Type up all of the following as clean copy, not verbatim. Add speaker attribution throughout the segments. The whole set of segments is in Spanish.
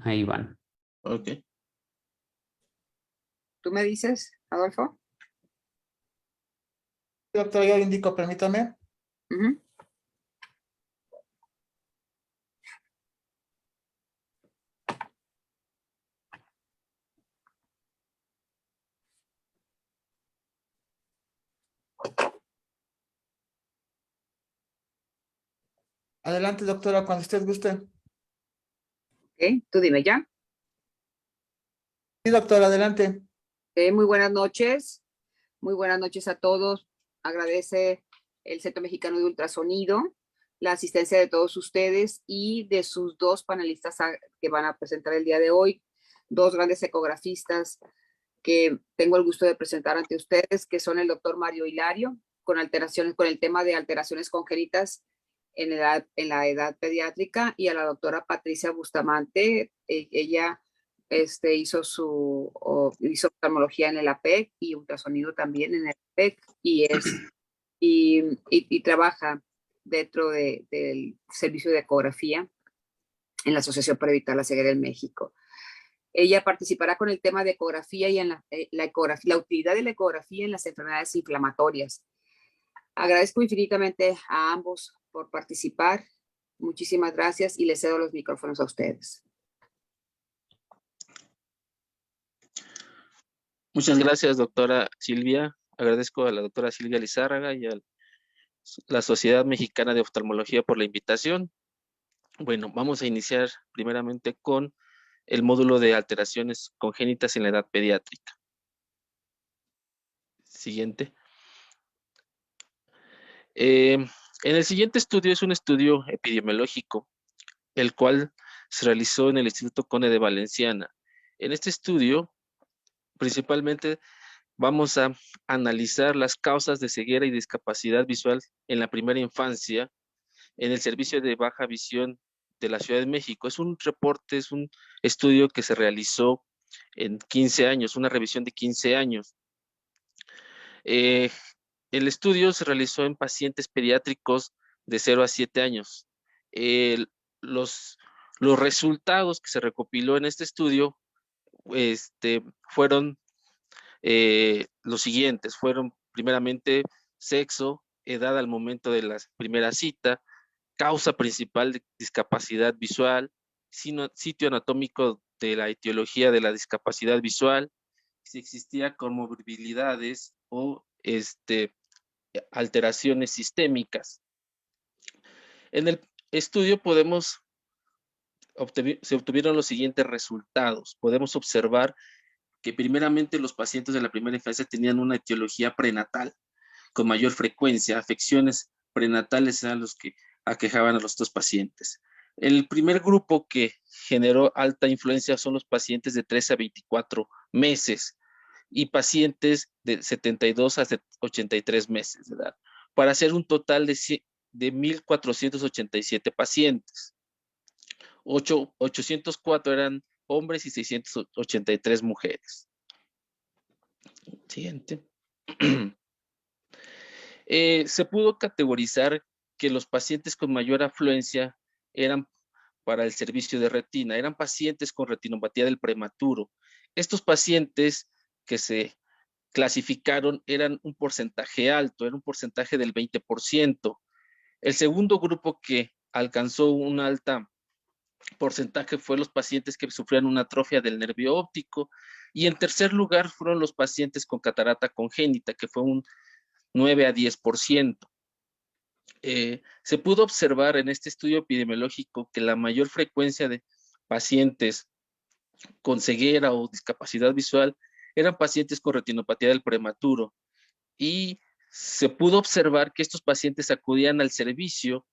Speaker 1: Ahí van.
Speaker 2: Ok.
Speaker 3: ¿Tú me dices, Adolfo?
Speaker 4: Doctor, ya le indico, permítame.
Speaker 3: Ujú.
Speaker 4: Adelante, doctora, cuando usted guste.
Speaker 3: Ok, tú dime ya.
Speaker 4: Sí, doctora, adelante.
Speaker 3: Muy buenas noches. Muy buenas noches a todos. Agradece el Centro Mexicano de Ultrasonido la asistencia de todos ustedes y de sus dos panelistas que van a presentar el día de hoy, dos grandes ecografistas que tengo el gusto de presentar ante ustedes, que son el doctor Mario Hilario, con el tema de alteraciones congénitas en la edad pediátrica, y a la doctora Patricia Bustamante. Ella hizo oftalmología en el APEC y ultrasonido también en el APEC, y trabaja dentro del servicio de ecografía en la Asociación para Evitar la Ceguera en México. Ella participará con el tema de ecografía y en la utilidad de la ecografía en las enfermedades inflamatorias. Agradezco infinitamente a ambos por participar. Muchísimas gracias y les cedo los micrófonos a ustedes.
Speaker 2: Muchas gracias, doctora Silvia. Agradezco a la doctora Silvia Lizárraga y a la Sociedad Mexicana de Oftalmología por la invitación. Bueno, vamos a iniciar primeramente con el módulo de alteraciones congénitas en la edad pediátrica. Siguiente. En el siguiente estudio es un estudio epidemiológico, el cual se realizó en el Instituto Conde de Valenciana. En este estudio, principalmente, vamos a analizar las causas de ceguera y discapacidad visual en la primera infancia en el servicio de baja visión de la Ciudad de México. Es un reporte, es un estudio que se realizó en 15 años, una revisión de 15 años. El estudio se realizó en pacientes pediátricos de 0 a 7 años. Los resultados que se recopiló en este estudio fueron los siguientes. Fueron primeramente sexo, edad al momento de la primera cita, causa principal de discapacidad visual, sitio anatómico de la etiología de la discapacidad visual, si existía comorbilidades o alteraciones sistémicas. En el estudio se obtuvieron los siguientes resultados. Podemos observar que primeramente los pacientes de la primera infancia tenían una etiología prenatal con mayor frecuencia. Afecciones prenatales eran los que aquejaban a los dos pacientes. El primer grupo que generó alta influencia son los pacientes de 13 a 24 meses y pacientes de 72 a 83 meses de edad, para hacer un total de 1,487 pacientes. 804 eran hombres y 683 mujeres. Siguiente. Se pudo categorizar que los pacientes con mayor afluencia eran para el servicio de retina, eran pacientes con retinopatía del prematuro. Estos pacientes que se clasificaron eran un porcentaje alto, era un porcentaje del 20%. El segundo grupo que alcanzó un alto porcentaje fue los pacientes que sufrían una atrofia del nervio óptico, y en tercer lugar fueron los pacientes con catarata congénita, que fue un 9 a 10%. Se pudo observar en este estudio epidemiológico que la mayor frecuencia de pacientes con ceguera o discapacidad visual eran pacientes con retinopatía del prematuro, y se pudo observar que estos pacientes acudían al servicio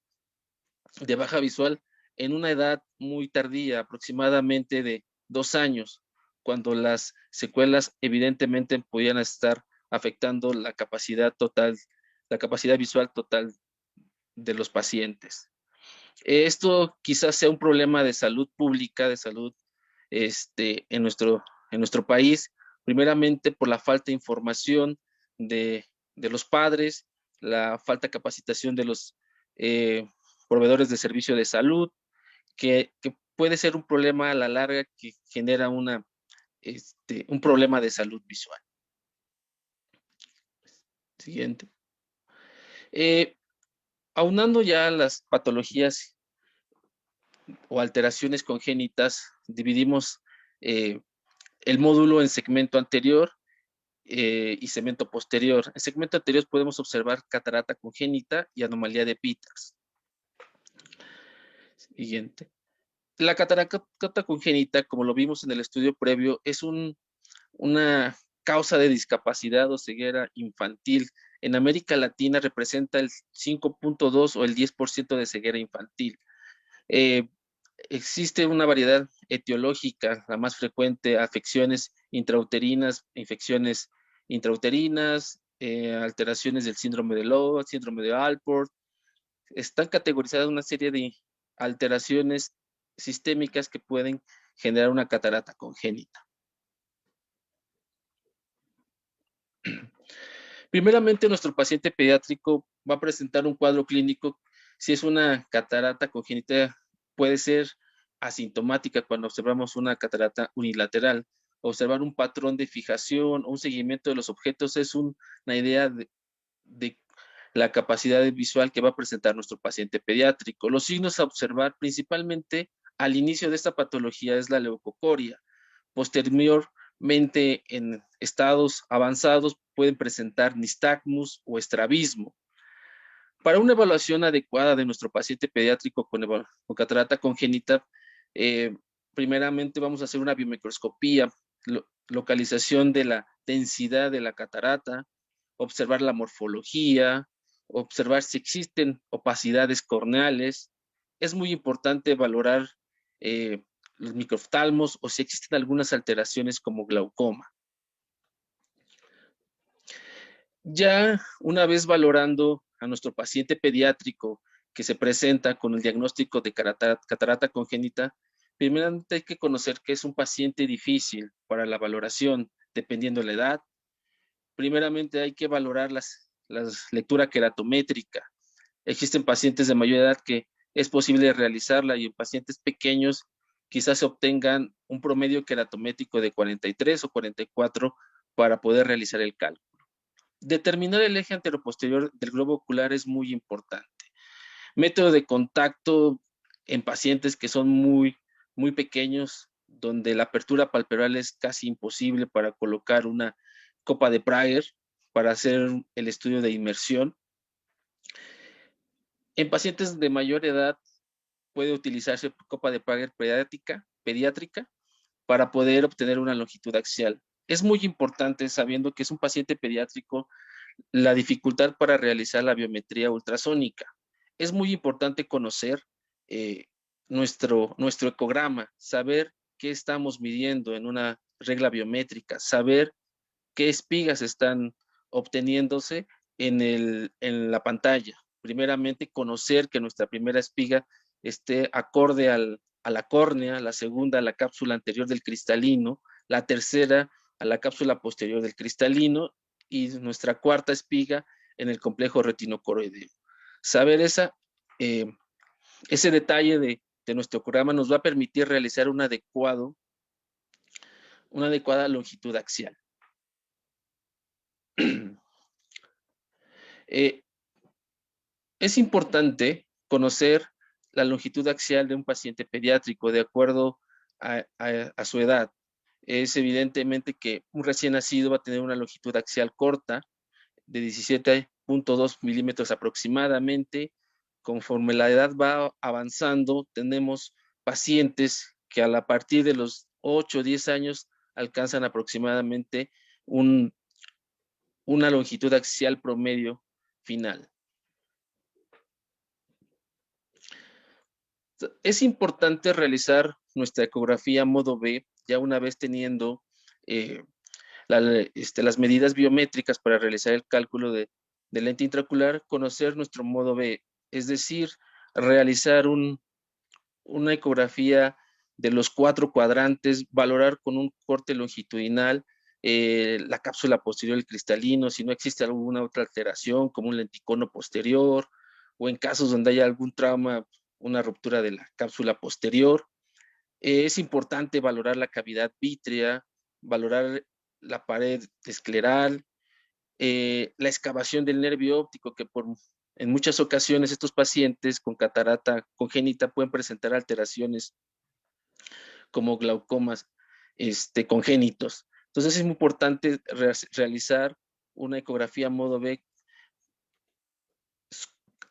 Speaker 2: de baja visual en una edad muy tardía, aproximadamente de 2 años, cuando las secuelas evidentemente podían estar afectando la capacidad visual total de los pacientes. Esto quizás sea un problema de salud pública, de salud en nuestro país, primeramente por la falta de información de los padres, la falta de capacitación de los proveedores de servicio de salud, que puede ser un problema a la larga que genera un problema de salud visual. Siguiente. Aunando ya las patologías o alteraciones congénitas, dividimos el módulo en segmento anterior y segmento posterior. En segmento anterior podemos observar catarata congénita y anomalía de Peters. Siguiente. La catarata congénita, como lo vimos en el estudio previo, es una causa de discapacidad o ceguera infantil. En América Latina representa el 5.2 o el 10% de ceguera infantil. Existe una variedad etiológica, la más frecuente, afecciones intrauterinas, infecciones intrauterinas, alteraciones del síndrome de Lowe, síndrome de Alport. Están categorizadas una serie de alteraciones sistémicas que pueden generar una catarata congénita. Primeramente, nuestro paciente pediátrico va a presentar un cuadro clínico. Si es una catarata congénita, puede ser asintomática cuando observamos una catarata unilateral. Observar un patrón de fijación o un seguimiento de los objetos es una idea de la capacidad visual que va a presentar nuestro paciente pediátrico. Los signos a observar principalmente al inicio de esta patología es la leucocoria. Posteriormente, en estados avanzados, pueden presentar nistagmus o estrabismo. Para una evaluación adecuada de nuestro paciente pediátrico con catarata congénita, primeramente vamos a hacer una biomicroscopía, localización de la densidad de la catarata, observar la morfología, observar si existen opacidades corneales. Es muy importante valorar los microftalmos o si existen algunas alteraciones como glaucoma. Ya una vez valorando a nuestro paciente pediátrico que se presenta con el diagnóstico de catarata congénita, primeramente hay que conocer que es un paciente difícil para la valoración, dependiendo de la edad. Primeramente hay que valorar la lectura queratométrica. Existen pacientes de mayor edad que es posible realizarla y en pacientes pequeños quizás se obtengan un promedio queratométrico de 43 o 44 para poder realizar el cálculo. Determinar el eje anteroposterior del globo ocular es muy importante. Método de contacto en pacientes que son muy pequeños, donde la apertura palpebral es casi imposible para colocar una copa de Prager para hacer el estudio de inmersión. En pacientes de mayor edad puede utilizarse copa de Prager pediátrica para poder obtener una longitud axial. Es muy importante, sabiendo que es un paciente pediátrico, la dificultad para realizar la biometría ultrasónica. Es muy importante conocer nuestro ecograma, saber qué estamos midiendo en una regla biométrica, saber qué espigas están obteniéndose en la pantalla. Primeramente, conocer que nuestra primera espiga esté acorde a la córnea, la segunda a la cápsula anterior del cristalino, la tercera a la cápsula posterior del cristalino y nuestra cuarta espiga en el complejo retinocoroideo. Saber ese detalle de nuestro ecograma nos va a permitir realizar una adecuada longitud axial. Es importante conocer la longitud axial de un paciente pediátrico de acuerdo a su edad. Es evidentemente que un recién nacido va a tener una longitud axial corta de 17.2 milímetros aproximadamente. Conforme la edad va avanzando, tenemos pacientes que a partir de los 8 o 10 años alcanzan aproximadamente una longitud axial promedio final. Es importante realizar nuestra ecografía modo B, ya una vez teniendo las medidas biométricas para realizar el cálculo de lente intraocular, conocer nuestro modo B, es decir, realizar una ecografía de los 4 cuadrantes, valorar con un corte longitudinal la cápsula posterior del cristalino, si no existe alguna otra alteración como un lenticono posterior o en casos donde haya algún trauma, una ruptura de la cápsula posterior. Es importante valorar la cavidad vítrea, valorar la pared escleral, la excavación del nervio óptico, que en muchas ocasiones estos pacientes con catarata congénita pueden presentar alteraciones como glaucomas congénitos. Entonces es muy importante realizar una ecografía modo B.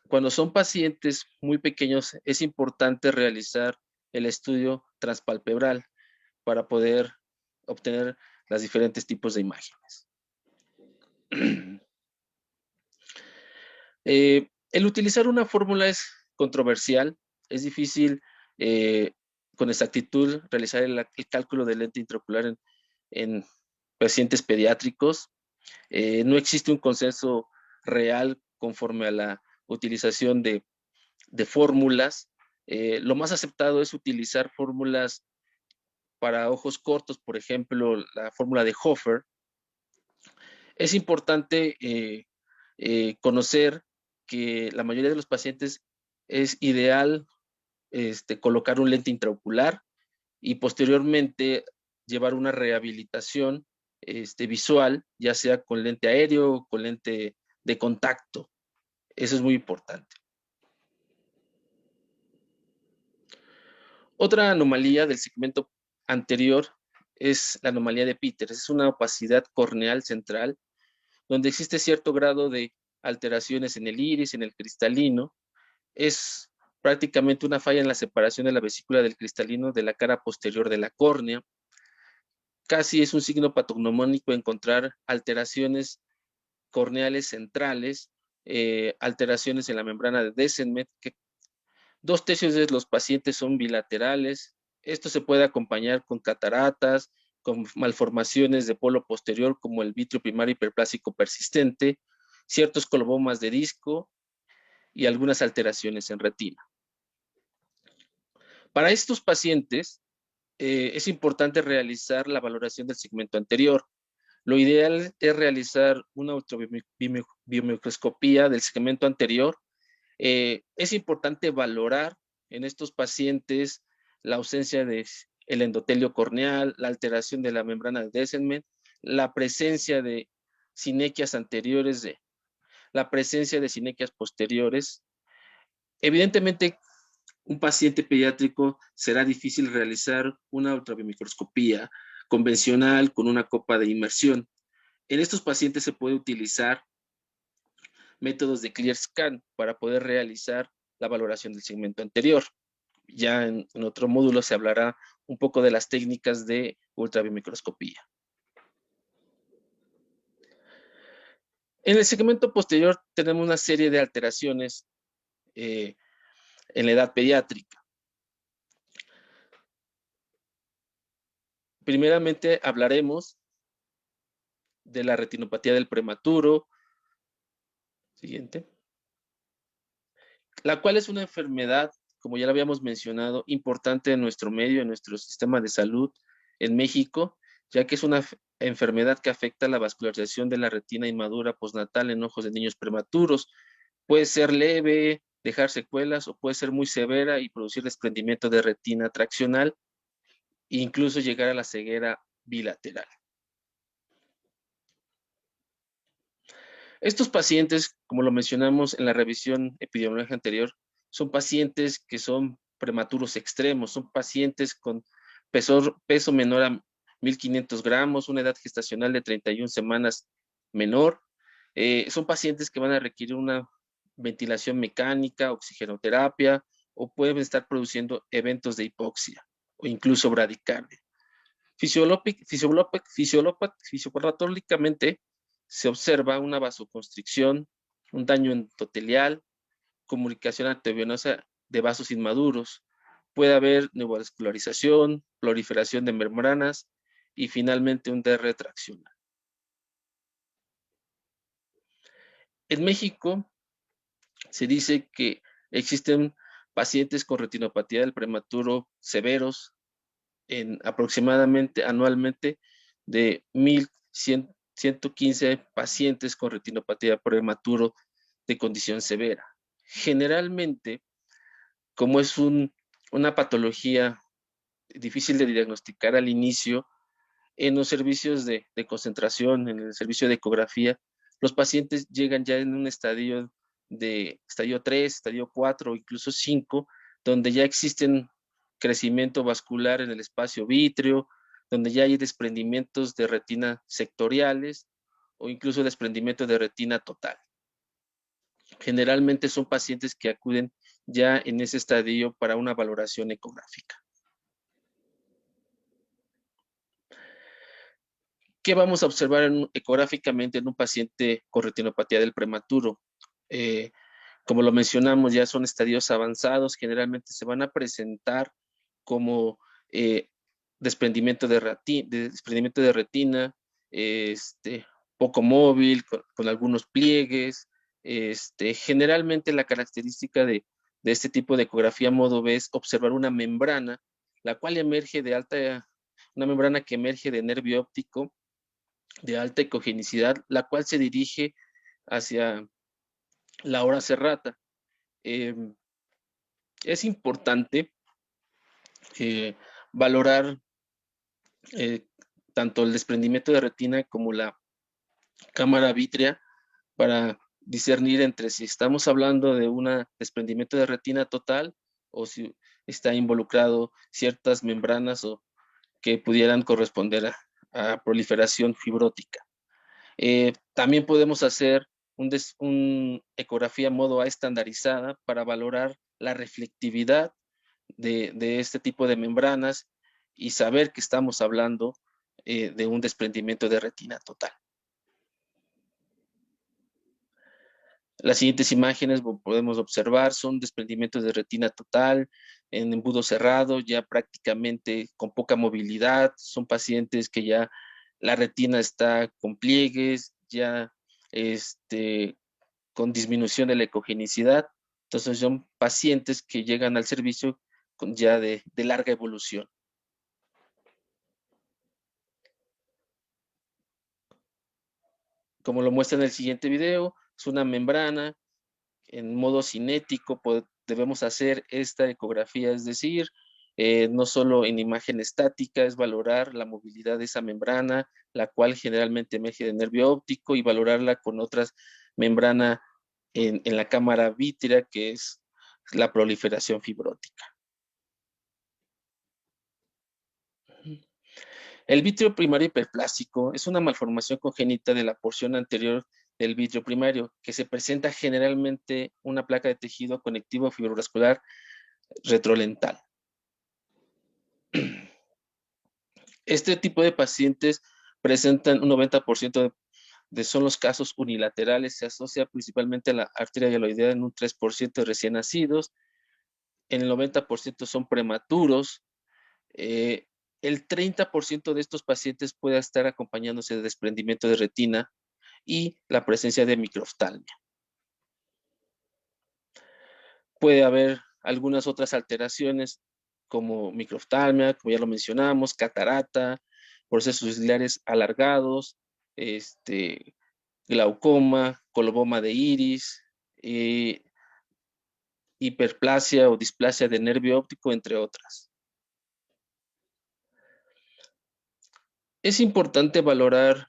Speaker 2: Cuando son pacientes muy pequeños, es importante realizar el estudio transpalpebral para poder obtener los diferentes tipos de imágenes. El utilizar una fórmula es controversial, es difícil con exactitud realizar el cálculo del lente intraocular en pacientes pediátricos. No existe un consenso real conforme a la utilización de fórmulas. Lo más aceptado es utilizar fórmulas para ojos cortos, por ejemplo, la fórmula de Hofer. Es importante conocer que la mayoría de los pacientes es ideal colocar un lente intraocular y posteriormente llevar una rehabilitación visual, ya sea con lente aéreo o con lente de contacto. Eso es muy importante. Otra anomalía del segmento anterior es la anomalía de Peters. Es una opacidad corneal central donde existe cierto grado de alteraciones en el iris, en el cristalino. Es prácticamente una falla en la separación de la vesícula del cristalino de la cara posterior de la córnea. Casi es un signo patognomónico encontrar alteraciones corneales centrales, alteraciones en la membrana de Descemet, que 2/3 de los pacientes son bilaterales. Esto se puede acompañar con cataratas, con malformaciones de polo posterior como el vítreo primario hiperplásico persistente, ciertos colobomas de disco y algunas alteraciones en retina. Para estos pacientes es importante realizar la valoración del segmento anterior. Lo ideal es realizar una ultrabiomicroscopía del segmento anterior. Es importante valorar en estos pacientes la ausencia del endotelio corneal, la alteración de la membrana de Descemet, la presencia de sinequias anteriores, la presencia de sinequias posteriores. Evidentemente, un paciente pediátrico será difícil realizar una ultrabiomicroscopía convencional con una copa de inmersión. En estos pacientes se puede utilizar métodos de clear scan para poder realizar la valoración del segmento anterior. Ya en otro módulo se hablará un poco de las técnicas de ultrabiomicroscopía. En el segmento posterior tenemos una serie de alteraciones en la edad pediátrica. Primeramente hablaremos de la retinopatía del prematuro. Siguiente. La cual es una enfermedad, como ya lo habíamos mencionado, importante en nuestro medio, en nuestro sistema de salud en México, ya que es una enfermedad que afecta la vascularización de la retina inmadura postnatal en ojos de niños prematuros. Puede ser leve, dejar secuelas, o puede ser muy severa y producir desprendimiento de retina traccional e incluso llegar a la ceguera bilateral. Estos pacientes, como lo mencionamos en la revisión epidemiológica anterior, son pacientes que son prematuros extremos, son pacientes con peso menor a 1,500 gramos, una edad gestacional de 31 semanas menor. Son pacientes que van a requerir una ventilación mecánica, oxigenoterapia, o pueden estar produciendo eventos de hipoxia o incluso bradicardia. Fisiopatológicamente se observa una vasoconstricción, un daño endotelial, comunicación arteriovenosa de vasos inmaduros. Puede haber neovascularización, proliferación de membranas y finalmente un DR traccional. En México se dice que existen pacientes con retinopatía del prematuro severos en aproximadamente anualmente de 1,115 pacientes con retinopatía prematuro de condición severa. Generalmente, como es una patología difícil de diagnosticar al inicio. En los servicios de concentración, en el servicio de ecografía, los pacientes llegan ya en un estadio 3, estadio 4, incluso 5, donde ya existen crecimiento vascular en el espacio vítreo, donde ya hay desprendimientos de retina sectoriales o incluso desprendimiento de retina total. Generalmente son pacientes que acuden ya en ese estadio para una valoración ecográfica. ¿Qué vamos a observar ecográficamente en un paciente con retinopatía del prematuro? Como lo mencionamos, ya son estadios avanzados, generalmente se van a presentar como desprendimiento de retina, poco móvil, con algunos pliegues. Generalmente la característica de este tipo de ecografía modo B es observar una membrana, la cual emerge una membrana que emerge de nervio óptico de alta ecogenicidad, la cual se dirige hacia la hora serrata. Es importante valorar tanto el desprendimiento de retina como la cámara vítrea para discernir entre si estamos hablando de un desprendimiento de retina total o si está involucrado ciertas membranas o que pudieran corresponder a proliferación fibrótica. También podemos hacer una ecografía modo A estandarizada para valorar la reflectividad de este tipo de membranas y saber que estamos hablando de un desprendimiento de retina total. Las siguientes imágenes podemos observar son desprendimientos de retina total en embudo cerrado, ya prácticamente con poca movilidad. Son pacientes que ya la retina está con pliegues, ya con disminución de la ecogenicidad. Entonces son pacientes que llegan al servicio ya de larga evolución. Como lo muestra en el siguiente video, es una membrana en modo cinético. Debemos hacer esta ecografía, es decir, no solo en imagen estática, es valorar la movilidad de esa membrana, la cual generalmente emerge de nervio óptico, y valorarla con otras membranas en la cámara vítrea, que es la proliferación fibrótica. El vítreo primario hiperplástico es una malformación congénita de la porción anterior del vítreo primario, que se presenta generalmente una placa de tejido conectivo fibrovascular retrolental. Este tipo de pacientes presentan un 90% son los casos unilaterales. Se asocia principalmente a la arteria hialoidea en un 3% de recién nacidos. En el 90% son prematuros. El 30% de estos pacientes puede estar acompañándose de desprendimiento de retina y la presencia de microftalmia. Puede haber algunas otras alteraciones como microftalmia, como ya lo mencionamos, catarata, procesos ciliares alargados, glaucoma, coloboma de iris, hiperplasia o displasia de nervio óptico, entre otras. Es importante valorar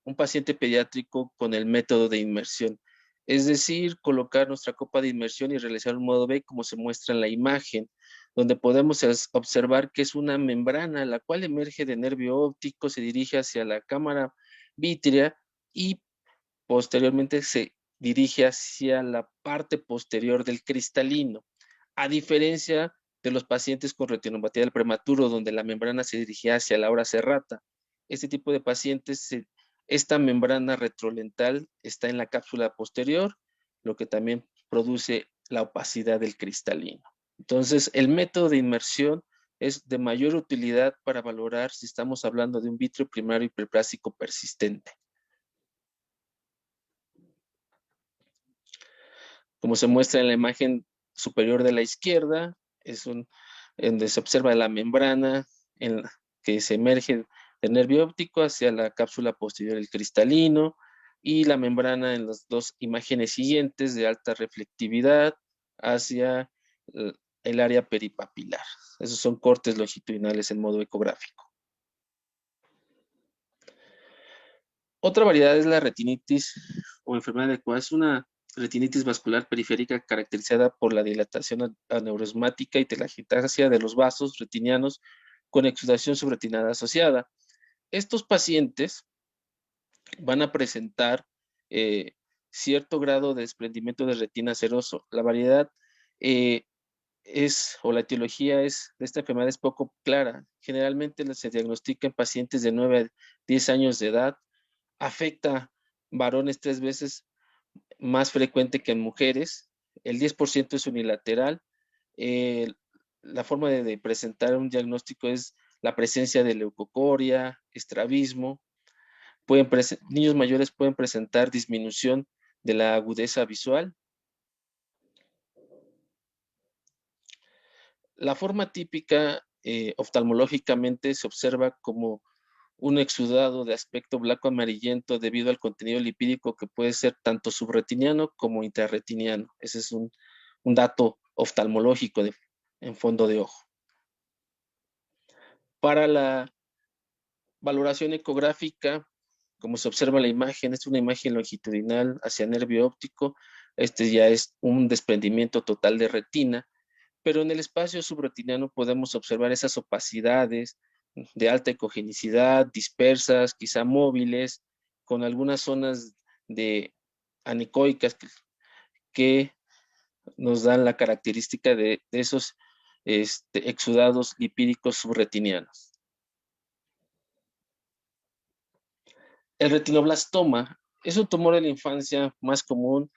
Speaker 2: un paciente pediátrico con el método de inmersión, es decir, colocar nuestra copa de inmersión y realizar un modo B como se muestra en la imagen, donde podemos observar que es una membrana la cual emerge de nervio óptico, se dirige hacia la cámara vítrea y posteriormente se dirige hacia la parte posterior del cristalino, a diferencia de los pacientes con retinopatía del prematuro, donde la membrana se dirigía hacia la hora serrata. Este tipo de pacientes, esta membrana retrolental está en la cápsula posterior, lo que también produce la opacidad del cristalino. Entonces, el método de inmersión es de mayor utilidad para valorar si estamos hablando de un vítreo primario hiperplástico persistente. Como se muestra en la imagen superior de la izquierda, donde se observa la membrana que se emerge del nervio óptico hacia la cápsula posterior del cristalino, y la membrana en las dos imágenes siguientes de alta reflectividad hacia el área peripapilar. Esos son cortes longitudinales en modo ecográfico. Otra variedad es la retinitis o enfermedad de Coats. Es una retinitis vascular periférica caracterizada por la dilatación aneurosmática y telangiectasia de los vasos retinianos con exudación subretinal asociada. Estos pacientes van a presentar cierto grado de desprendimiento de retina seroso. La variedad o la etiología de esta enfermedad es poco clara. Generalmente se diagnostica en pacientes de 9 a 10 años de edad. Afecta varones 3 veces más frecuente que en mujeres. El 10% es unilateral. La forma de presentar un diagnóstico es la presencia de leucocoria, estrabismo. Niños mayores pueden presentar disminución de la agudeza visual. La forma típica oftalmológicamente se observa como un exudado de aspecto blanco amarillento debido al contenido lipídico que puede ser tanto subretiniano como intrarretiniano. Ese es un dato oftalmológico en fondo de ojo. Para la valoración ecográfica, como se observa en la imagen, es una imagen longitudinal hacia nervio óptico. Este ya es un desprendimiento total de retina, pero en el espacio subretiniano podemos observar esas opacidades de alta ecogenicidad, dispersas, quizá móviles, con algunas zonas de anecoicas que nos dan la característica de esos exudados lipídicos subretinianos. El retinoblastoma es un tumor de la infancia más común.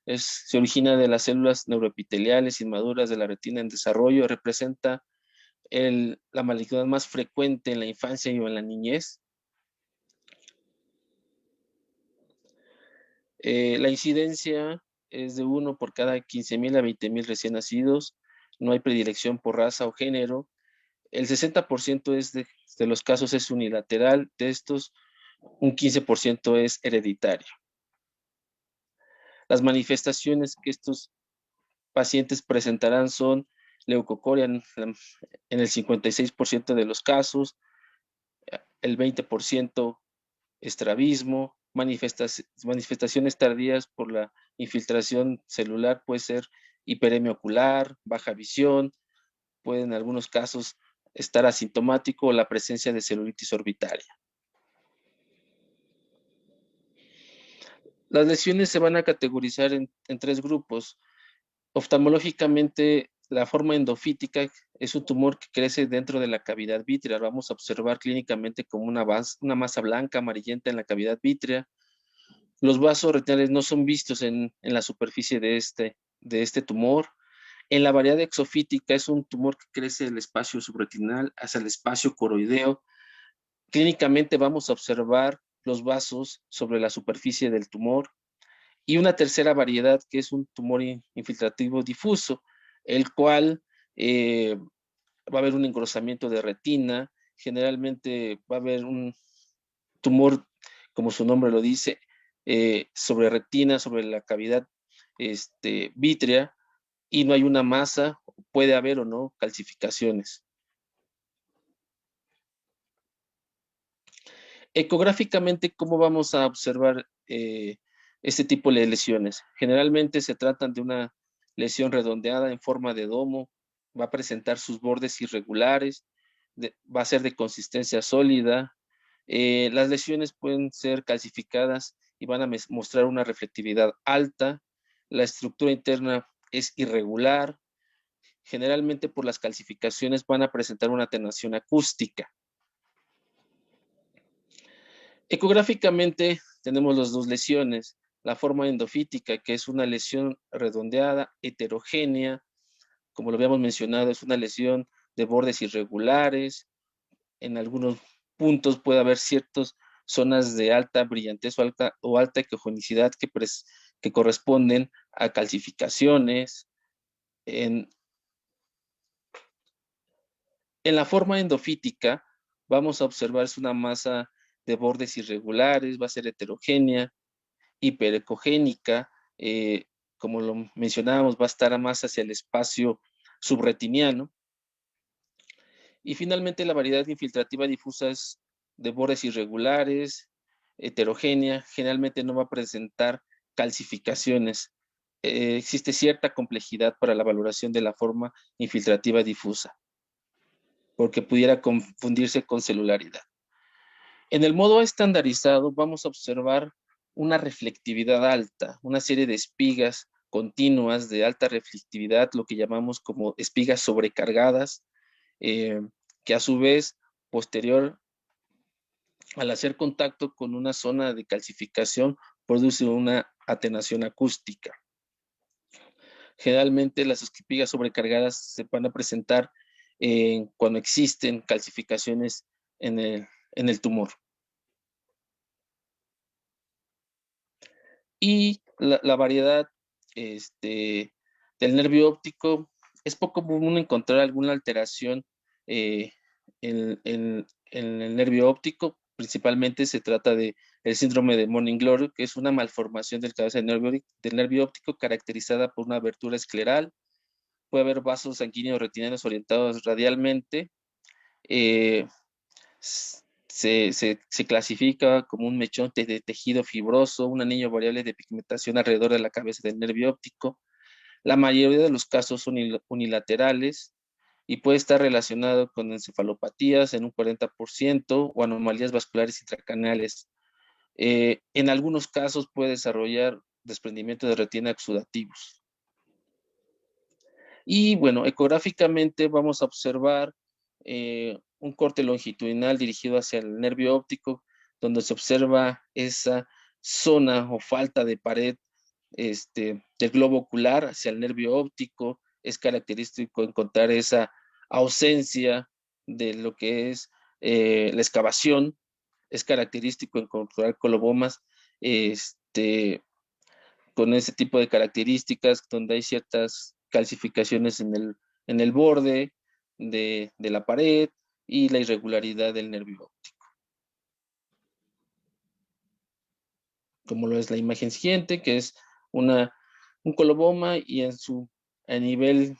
Speaker 2: Se origina de las células neuroepiteliales inmaduras de la retina en desarrollo. Representa la malignidad más frecuente en la infancia y en la niñez. La incidencia es de 1 por cada 15,000 a 20,000 recién nacidos. No hay predilección por raza o género. El 60% de los casos es unilateral. De estos, un 15% es hereditario. Las manifestaciones que estos pacientes presentarán son leucocoria en el 56% de los casos, el 20% estrabismo, manifestaciones tardías por la infiltración celular, puede ser hiperemia ocular, baja visión, puede en algunos casos estar asintomático o la presencia de celulitis orbitaria. Las lesiones se van a categorizar en 3 grupos. Oftalmológicamente, la forma endofítica es un tumor que crece dentro de la cavidad vítrea. Vamos a observar clínicamente como una masa blanca amarillenta en la cavidad vítrea. Los vasos retinales no son vistos en la superficie de este tumor. En la variedad exofítica es un tumor que crece del espacio subretinal hacia el espacio coroideo. Clínicamente vamos a observar los vasos sobre la superficie del tumor. Y una tercera variedad que es un tumor infiltrativo difuso, el cual va a haber un engrosamiento de retina. Generalmente va a haber un tumor, como su nombre lo dice, sobre retina, sobre la cavidad vítrea, y no hay una masa, puede haber o no calcificaciones. Ecográficamente, ¿cómo vamos a observar este tipo de lesiones? Generalmente se tratan de una lesión redondeada en forma de domo, va a presentar sus bordes irregulares, va a ser de consistencia sólida. Las lesiones pueden ser calcificadas y van a mostrar una reflectividad alta. La estructura interna es irregular. Generalmente por las calcificaciones van a presentar una atenuación acústica. Ecográficamente tenemos las 2 lesiones. La forma endofítica, que es una lesión redondeada, heterogénea. Como lo habíamos mencionado, es una lesión de bordes irregulares. En algunos puntos puede haber ciertas zonas de alta brillantez o alta ecogenicidad que corresponden a calcificaciones. En la forma endofítica vamos a observar es una masa de bordes irregulares, va a ser heterogénea, hiperecogénica, como lo mencionábamos, va a estar más hacia el espacio subretiniano. Y finalmente la variedad infiltrativa difusa es de bordes irregulares, heterogénea, generalmente no va a presentar calcificaciones. Existe cierta complejidad para la valoración de la forma infiltrativa difusa, porque pudiera confundirse con celularidad. En el modo estandarizado vamos a observar una reflectividad alta, una serie de espigas continuas de alta reflectividad, lo que llamamos como espigas sobrecargadas, que a su vez, posterior al hacer contacto con una zona de calcificación, produce una atenuación acústica. Generalmente las espigas sobrecargadas se van a presentar cuando existen calcificaciones en el tumor. Y la variedad del nervio óptico, es poco común encontrar alguna alteración en el nervio óptico. Principalmente se trata del síndrome de Morning Glory, que es una malformación del cabeza del nervio óptico caracterizada por una abertura escleral. Puede haber vasos sanguíneos retinianos orientados radialmente. Se clasifica como un mechón de tejido fibroso, un anillo variable de pigmentación alrededor de la cabeza del nervio óptico. La mayoría de los casos son unilaterales y puede estar relacionado con encefalopatías en un 40% o anomalías vasculares intracraneales. En algunos casos puede desarrollar desprendimiento de retina exudativos. Y bueno, ecográficamente vamos a observar un corte longitudinal dirigido hacia el nervio óptico, donde se observa esa zona o falta de pared del globo ocular hacia el nervio óptico. Es característico encontrar esa ausencia de lo que es la excavación. Es característico encontrar colobomas con ese tipo de características, donde hay ciertas calcificaciones en el borde de la pared y la irregularidad del nervio óptico. Como lo es la imagen siguiente, que es un coloboma, y a nivel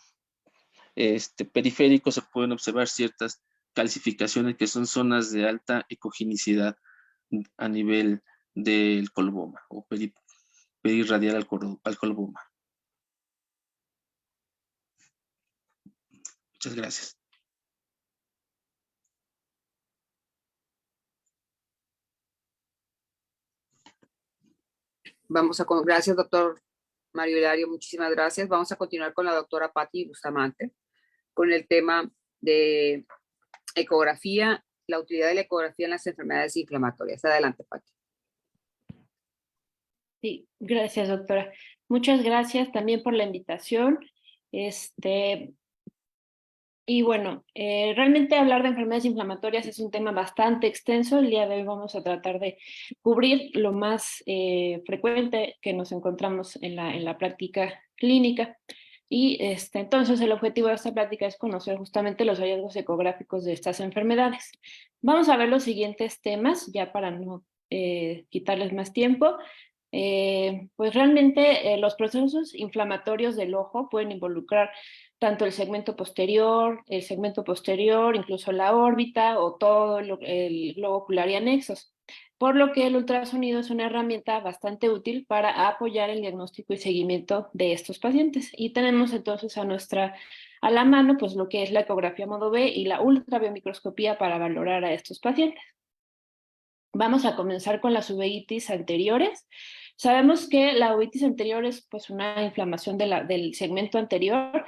Speaker 2: periférico se pueden observar ciertas calcificaciones que son zonas de alta ecogenicidad a nivel del coloboma o perirradial al coloboma. Muchas gracias.
Speaker 3: Gracias, doctor Mario Hilario, muchísimas gracias. Vamos a continuar con la doctora Patti Bustamante con el tema de ecografía, la utilidad de la ecografía en las enfermedades inflamatorias. Adelante, Patti.
Speaker 1: Sí, gracias, doctora. Muchas gracias también por la invitación. Y bueno, realmente hablar de enfermedades inflamatorias es un tema bastante extenso. El día de hoy vamos a tratar de cubrir lo más frecuente que nos encontramos en la práctica clínica. Y entonces el objetivo de esta plática es conocer justamente los hallazgos ecográficos de estas enfermedades. Vamos a ver los siguientes temas, ya para no quitarles más tiempo. Pues realmente los procesos inflamatorios del ojo pueden involucrar tanto el segmento posterior, incluso la órbita o todo el globo ocular y anexos. Por lo que el ultrasonido es una herramienta bastante útil para apoyar el diagnóstico y seguimiento de estos pacientes. Y tenemos entonces a la mano pues lo que es la ecografía modo B y la ultrabiomicroscopía para valorar a estos pacientes. Vamos a comenzar con las uveitis anteriores. Sabemos que la uveitis anterior es pues una inflamación del segmento anterior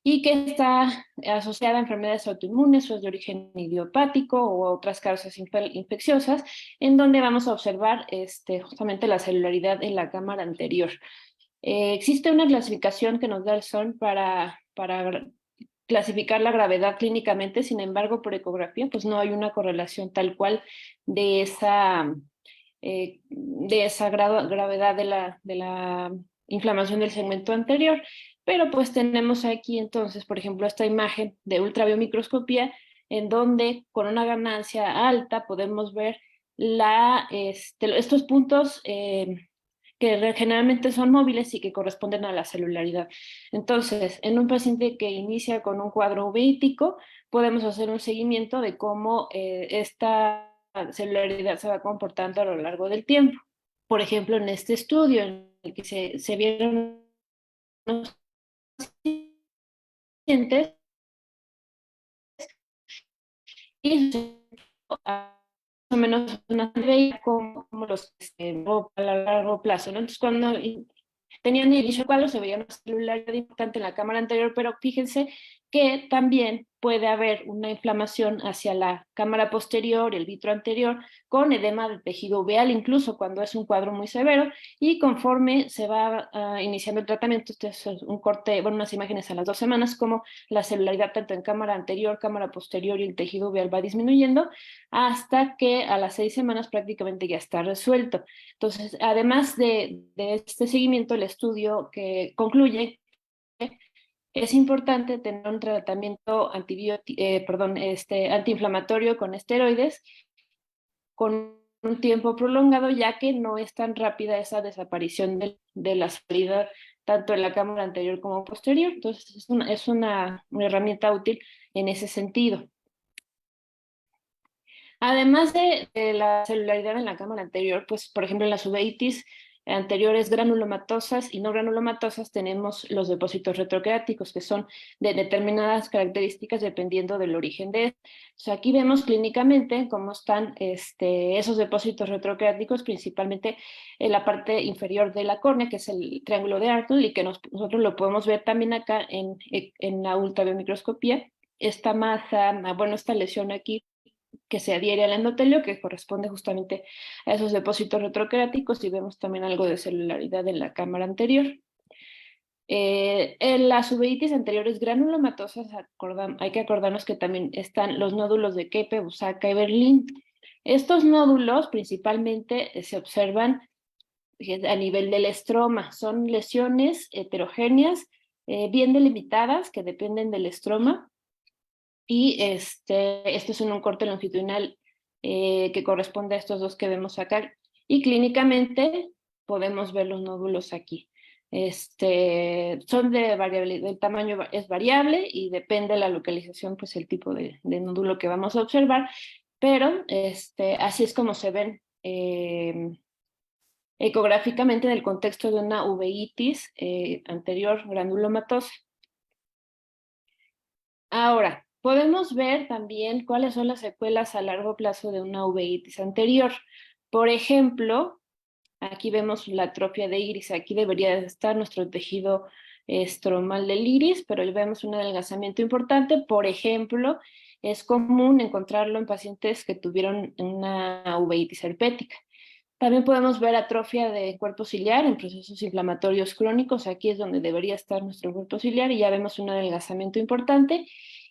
Speaker 1: y que está asociada a enfermedades autoinmunes o es de origen idiopático o otras causas infecciosas, en donde vamos a observar justamente la celularidad en la cámara anterior. Existe una clasificación que nos da el SON para clasificar la gravedad clínicamente, sin embargo, por ecografía, pues no hay una correlación tal cual de esa gravedad de la inflamación del segmento anterior. Pero pues tenemos aquí entonces, por ejemplo, esta imagen de ultrabiomicroscopía, en donde con una ganancia alta podemos ver estos puntos que generalmente son móviles y que corresponden a la celularidad. Entonces, en un paciente que inicia con un cuadro uveítico, podemos hacer un seguimiento de cómo esta celularidad se va comportando a lo largo del tiempo. Por ejemplo, en este estudio en el que se vieron los pacientes y más o menos una veía como los a largo plazo, ¿no? Entonces, cuando tenían inicio cuadro, se veía una celularidad importante en la cámara anterior, pero fíjense que también puede haber una inflamación hacia la cámara posterior, el vitro anterior, con edema del tejido uveal, incluso cuando es un cuadro muy severo, y conforme se va iniciando el tratamiento, este es un corte, bueno, unas imágenes a las 2 semanas, como la celularidad tanto en cámara anterior, cámara posterior y el tejido uveal va disminuyendo, hasta que a las 6 semanas prácticamente ya está resuelto. Entonces, además de este seguimiento, el estudio que concluye que es importante tener un tratamiento antiinflamatorio con esteroides con un tiempo prolongado, ya que no es tan rápida esa desaparición de la salida tanto en la cámara anterior como posterior. Entonces, es una herramienta útil en ese sentido. Además de la celularidad en la cámara anterior, pues por ejemplo en las uveitis anteriores granulomatosas y no granulomatosas tenemos los depósitos retrocreáticos que son de determinadas características dependiendo del origen de esto. O sea, aquí vemos clínicamente cómo están esos depósitos retrocreáticos, principalmente en la parte inferior de la córnea, que es el triángulo de Arnold, y que nosotros lo podemos ver también acá en la ultrabiomicroscopía. Esta masa, bueno, esta lesión aquí que se adhiere al endotelio, que corresponde justamente a esos depósitos retrocreáticos, y vemos también algo de celularidad en la cámara anterior. En las uveitis anteriores granulomatosas, hay que acordarnos que también están los nódulos de Keppe, Busacca y Berlín. Estos nódulos principalmente se observan a nivel del estroma, son lesiones heterogéneas, bien delimitadas, que dependen del estroma, y esto es en un corte longitudinal que corresponde a estos dos que vemos acá. Y clínicamente podemos ver los nódulos aquí. Son de variabilidad, el tamaño es variable y depende de la localización, pues el tipo de nódulo que vamos a observar, pero así es como se ven ecográficamente en el contexto de una uveitis anterior granulomatosa. Ahora, podemos ver también cuáles son las secuelas a largo plazo de una uveitis anterior. Por ejemplo, aquí vemos la atrofia de iris. Aquí debería estar nuestro tejido estromal del iris, pero vemos un adelgazamiento importante. Por ejemplo, es común encontrarlo en pacientes que tuvieron una uveitis herpética. También podemos ver atrofia de cuerpo ciliar en procesos inflamatorios crónicos. Aquí es donde debería estar nuestro cuerpo ciliar y ya vemos un adelgazamiento importante.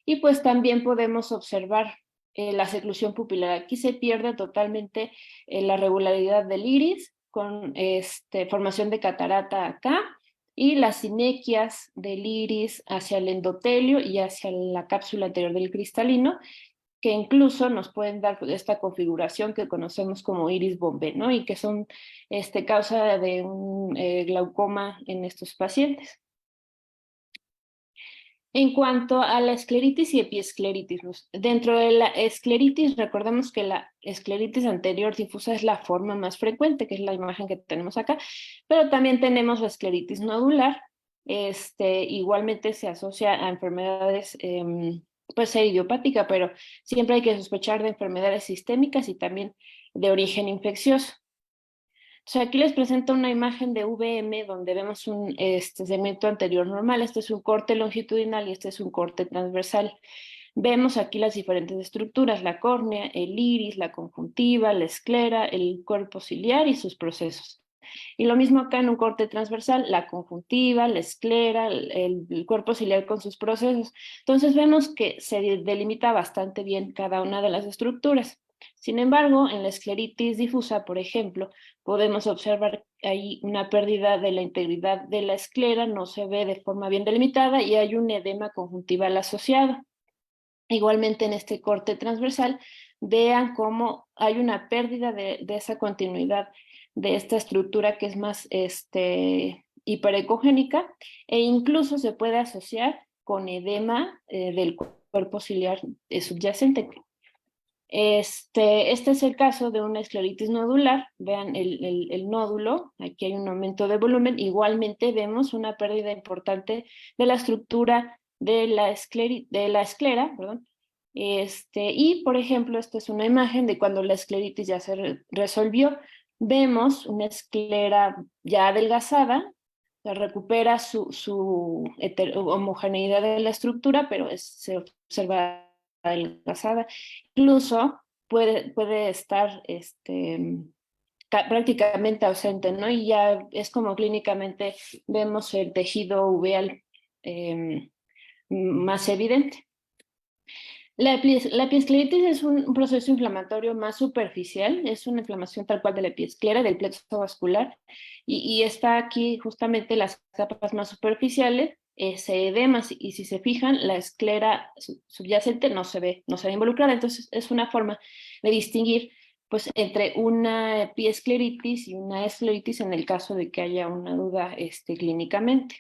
Speaker 1: Y pues también podemos observar la seclusión pupilar. Aquí se pierde totalmente la regularidad del iris con formación de catarata acá y las sinequias del iris hacia el endotelio y hacia la cápsula anterior del cristalino, que incluso nos pueden dar esta configuración que conocemos como iris bombé, ¿no? Y que son causa de un glaucoma en estos pacientes. En cuanto a la escleritis y epiescleritis, dentro de la escleritis, recordemos que la escleritis anterior difusa es la forma más frecuente, que es la imagen que tenemos acá, pero también tenemos la escleritis nodular. Igualmente se asocia a enfermedades, puede ser idiopática, pero siempre hay que sospechar de enfermedades sistémicas y también de origen infeccioso. O sea, aquí les presento una imagen de VM donde vemos un segmento anterior normal. Este es un corte longitudinal y este es un corte transversal. Vemos aquí las diferentes estructuras, la córnea, el iris, la conjuntiva, la esclera, el cuerpo ciliar y sus procesos. Y lo mismo acá en un corte transversal, la conjuntiva, la esclera, el cuerpo ciliar con sus procesos. Entonces vemos que se delimita bastante bien cada una de las estructuras. Sin embargo, en la escleritis difusa, por ejemplo, podemos observar ahí una pérdida de la integridad de la esclera, no se ve de forma bien delimitada y hay un edema conjuntival asociado. Igualmente en este corte transversal, vean cómo hay una pérdida de esa continuidad de esta estructura que es más hiperecogénica, e incluso se puede asociar con edema del cuerpo ciliar subyacente. Este es el caso de una escleritis nodular. Vean el nódulo, aquí hay un aumento de volumen. Igualmente vemos una pérdida importante de la estructura de la esclera, perdón. Y, por ejemplo, esta es una imagen de cuando la escleritis ya se resolvió. Vemos una esclera ya adelgazada, se recupera su homogeneidad de la estructura, pero se observa adelgazada. Incluso puede estar prácticamente ausente, ¿no? Y ya es como clínicamente vemos el tejido uveal más evidente. La epiescleritis es un proceso inflamatorio más superficial, es una inflamación tal cual de la epiesclera, del plexo vascular, y está aquí justamente las capas más superficiales, ese edema, y si se fijan, la esclera subyacente no se ve involucrada, entonces es una forma de distinguir pues, entre una epiescleritis y una escleritis en el caso de que haya una duda clínicamente.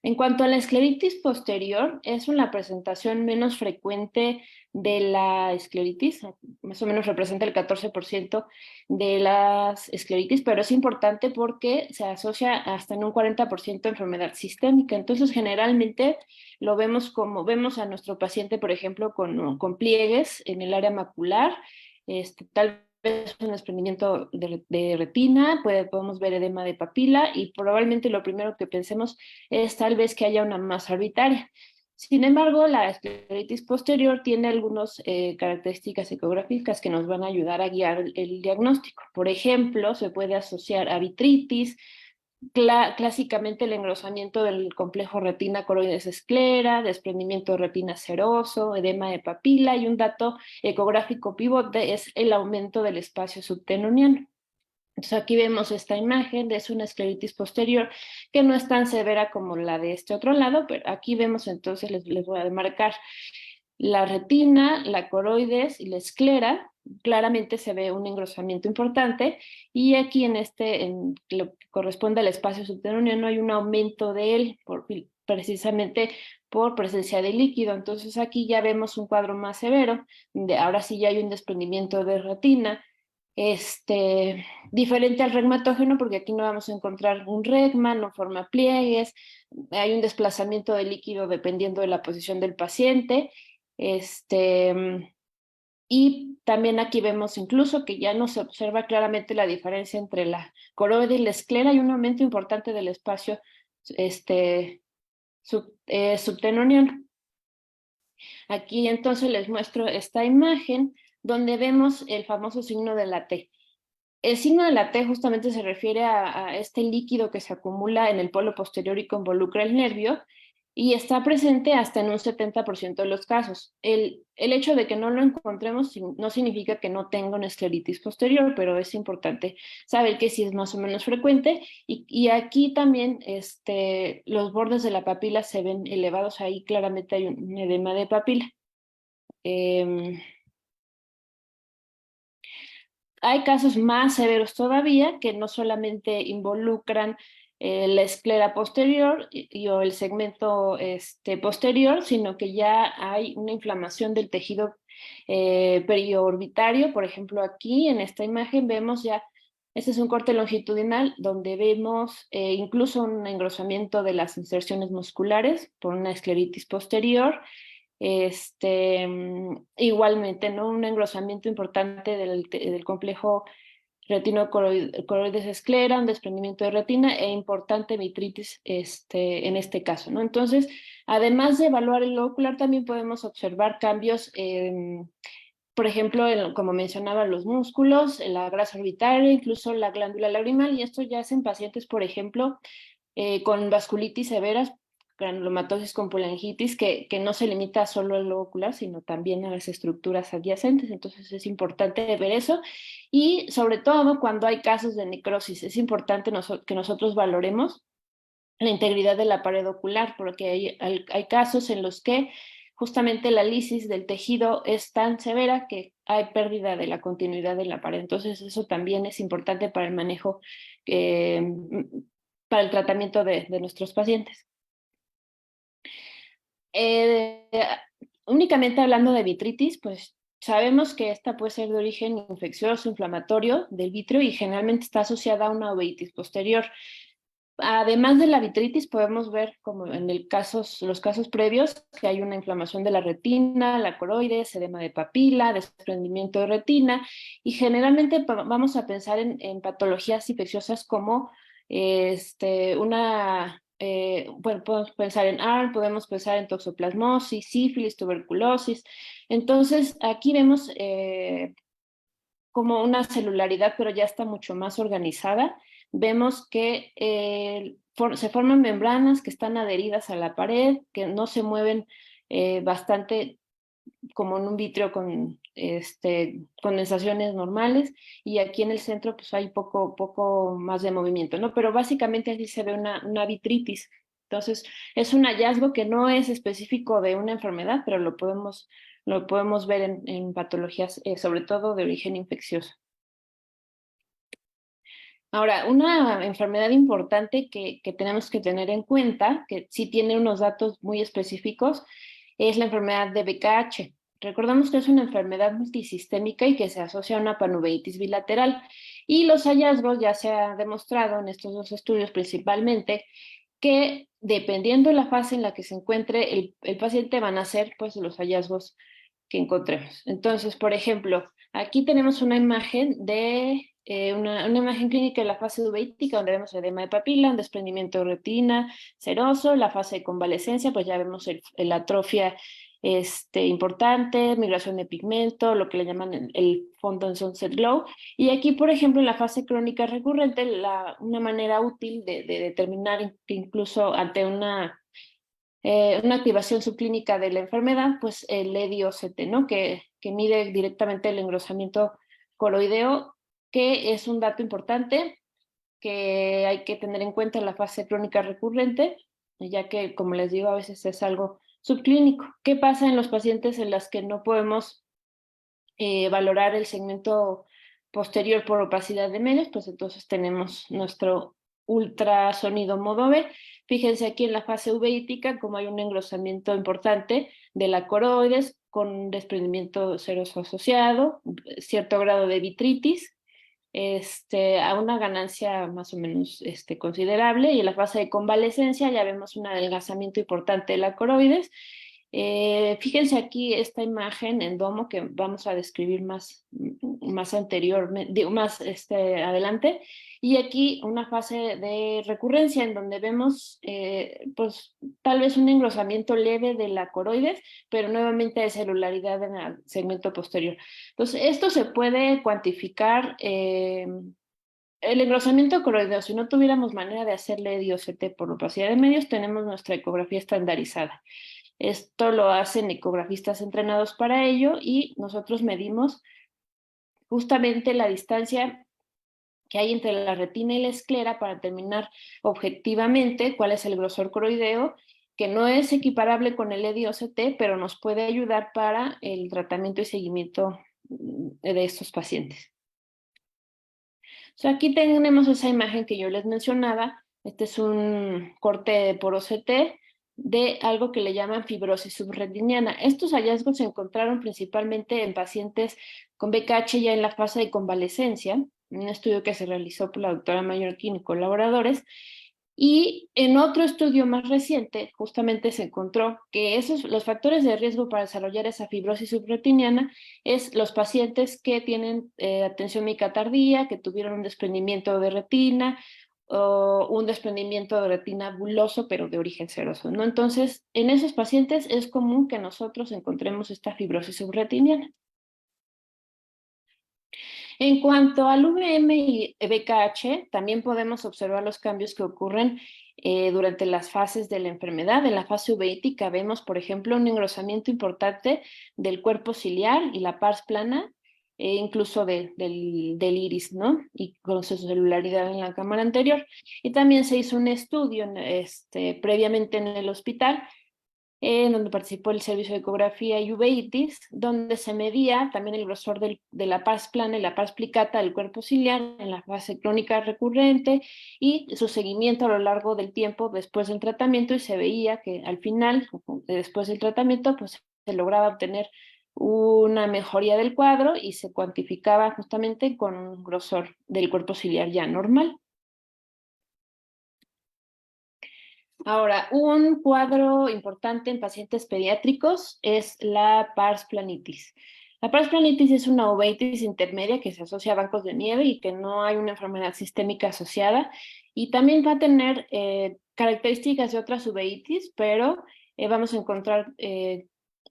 Speaker 1: En cuanto a la escleritis posterior, es una presentación menos frecuente de la escleritis, más o menos representa el 14% de las escleritis, pero es importante porque se asocia hasta en un 40% a enfermedad sistémica. Entonces, generalmente lo vemos como vemos a nuestro paciente, por ejemplo, con pliegues en el área macular, tal vez un desprendimiento de retina, podemos ver edema de papila y probablemente lo primero que pensemos es tal vez que haya una masa orbitaria. Sin embargo, la escleritis posterior tiene algunas características ecográficas que nos van a ayudar a guiar el diagnóstico. Por ejemplo, se puede asociar a vitritis, clásicamente el engrosamiento del complejo retina coroides esclera, desprendimiento de retina seroso, edema de papila, y un dato ecográfico pivote es el aumento del espacio subtenoniano. Entonces aquí vemos esta imagen, es una escleritis posterior que no es tan severa como la de este otro lado, pero aquí vemos entonces, les voy a marcar la retina, la coroides y la esclera. Claramente se ve un engrosamiento importante, y aquí en lo que corresponde al espacio subtenoniano hay un aumento de él precisamente por presencia de líquido. Entonces aquí ya vemos un cuadro más severo, ahora sí ya hay un desprendimiento de retina, diferente al regmatógeno, porque aquí no vamos a encontrar un regma, no forma pliegues, hay un desplazamiento de líquido dependiendo de la posición del paciente, y también aquí vemos incluso que ya no se observa claramente la diferencia entre la coroide y la esclera. Hay un aumento importante del espacio subtenoniano. Aquí entonces les muestro esta imagen donde vemos el famoso signo de la T. El signo de la T justamente se refiere a este líquido que se acumula en el polo posterior y que involucra el nervio, y está presente hasta en un 70% de los casos. El hecho de que no lo encontremos no significa que no tenga una escleritis posterior, pero es importante saber que sí es más o menos frecuente, y aquí también los bordes de la papila se ven elevados, ahí claramente hay un edema de papila. Hay casos más severos todavía que no solamente involucran la esclera posterior o el segmento posterior, sino que ya hay una inflamación del tejido periorbitario. Por ejemplo, aquí en esta imagen vemos ya, este es un corte longitudinal donde vemos incluso un engrosamiento de las inserciones musculares por una escleritis posterior. Igualmente, ¿no? Un engrosamiento importante del complejo retino-coroides esclera, un desprendimiento de retina e importante vitritis en este caso, ¿no? Entonces, además de evaluar el lobo ocular, también podemos observar cambios, por ejemplo, como mencionaba, los músculos, la grasa orbitaria, incluso la glándula lagrimal, y esto ya es en pacientes, por ejemplo, con vasculitis severas, granulomatosis con pulangitis, que no se limita solo al lobo ocular, sino también a las estructuras adyacentes. Entonces es importante ver eso, y sobre todo cuando hay casos de necrosis, es importante que nosotros valoremos la integridad de la pared ocular, porque hay casos en los que justamente la lisis del tejido es tan severa que hay pérdida de la continuidad de la pared. Entonces eso también es importante para el manejo, para el tratamiento de nuestros pacientes. Únicamente hablando de vitritis, pues sabemos que esta puede ser de origen infeccioso, inflamatorio del vitrio y generalmente está asociada a una uveitis posterior. Además de la vitritis, podemos ver, como en los casos previos, que hay una inflamación de la retina, la coroides, edema de papila, desprendimiento de retina, y generalmente vamos a pensar en patologías infecciosas como bueno, podemos pensar en ARN, podemos pensar en toxoplasmosis, sífilis, tuberculosis. Entonces, aquí vemos como una celularidad, pero ya está mucho más organizada. Vemos que se forman membranas que están adheridas a la pared, que no se mueven bastante como en un vitrio con condensaciones normales, y aquí en el centro pues hay poco más de movimiento, ¿no? Pero básicamente aquí se ve una vitritis. Entonces, es un hallazgo que no es específico de una enfermedad, pero lo podemos ver en patologías, sobre todo de origen infeccioso. Ahora, una enfermedad importante que tenemos que tener en cuenta, que sí tiene unos datos muy específicos, es la enfermedad de BKH. Recordamos que es una enfermedad multisistémica y que se asocia a una panuveitis bilateral. Y los hallazgos, ya se ha demostrado en estos dos estudios principalmente, que dependiendo de la fase en la que se encuentre el paciente, van a ser pues los hallazgos que encontremos. Entonces, por ejemplo, aquí tenemos una imagen de una imagen clínica de la fase uveítica, donde vemos edema de papila, un desprendimiento de retina seroso. La fase de convalescencia, pues ya vemos la atrofia importante, migración de pigmento, lo que le llaman el fondo en sunset glow. Y aquí, por ejemplo, en la fase crónica recurrente, una manera útil de determinar que incluso ante una activación subclínica de la enfermedad, pues el EDI-OCT, ¿no? Que mide directamente el engrosamiento coroideo, que es un dato importante que hay que tener en cuenta en la fase crónica recurrente, ya que, como les digo, a veces es algo subclínico. ¿Qué pasa en los pacientes en las que no podemos valorar el segmento posterior por opacidad de medios? Pues entonces tenemos nuestro ultrasonido modo B. Fíjense aquí en la fase uveítica como hay un engrosamiento importante de la coroides con desprendimiento seroso asociado, cierto grado de vitritis, a una ganancia más o menos considerable, y en la fase de convalescencia ya vemos un adelgazamiento importante de la coroides. Fíjense aquí esta imagen en domo que vamos a describir más anteriormente, más adelante, y aquí una fase de recurrencia en donde vemos pues tal vez un engrosamiento leve de la coroides, pero nuevamente de celularidad en el segmento posterior. Entonces, esto se puede cuantificar. El engrosamiento coroideo, si no tuviéramos manera de hacerle EDI-OCT por opacidad de medios, tenemos nuestra ecografía estandarizada. Esto lo hacen ecografistas entrenados para ello, y nosotros medimos justamente la distancia que hay entre la retina y la esclera para determinar objetivamente cuál es el grosor coroideo, que no es equiparable con el EDI-OCT, pero nos puede ayudar para el tratamiento y seguimiento de estos pacientes. Aquí tenemos esa imagen que yo les mencionaba. Este es un corte por OCT de algo que le llaman fibrosis subretiniana. Estos hallazgos se encontraron principalmente en pacientes con BKH ya en la fase de convalescencia, un estudio que se realizó por la doctora Mallorquín y colaboradores. Y en otro estudio más reciente, justamente se encontró que los factores de riesgo para desarrollar esa fibrosis subretiniana es los pacientes que tienen atención médica tardía, que tuvieron un desprendimiento de retina o un desprendimiento de retina buloso, pero de origen seroso, ¿no? Entonces, en esos pacientes es común que nosotros encontremos esta fibrosis subretiniana. En cuanto al VM y BKH, también podemos observar los cambios que ocurren durante las fases de la enfermedad. En la fase uveítica vemos, por ejemplo, un engrosamiento importante del cuerpo ciliar y la pars plana, incluso del iris, ¿no? Y con su celularidad en la cámara anterior. Y también se hizo un estudio previamente en el hospital, donde participó el servicio de ecografía y uveitis, donde se medía también el grosor de la pars plana y la pars plicata del cuerpo ciliar en la fase crónica recurrente y su seguimiento a lo largo del tiempo después del tratamiento, y se veía que al final, después del tratamiento, pues se lograba obtener una mejoría del cuadro y se cuantificaba justamente con un grosor del cuerpo ciliar ya normal. Ahora, un cuadro importante en pacientes pediátricos es la pars planitis. La pars planitis es una uveitis intermedia que se asocia a bancos de nieve y que no hay una enfermedad sistémica asociada, y también va a tener características de otras uveitis, pero vamos a encontrar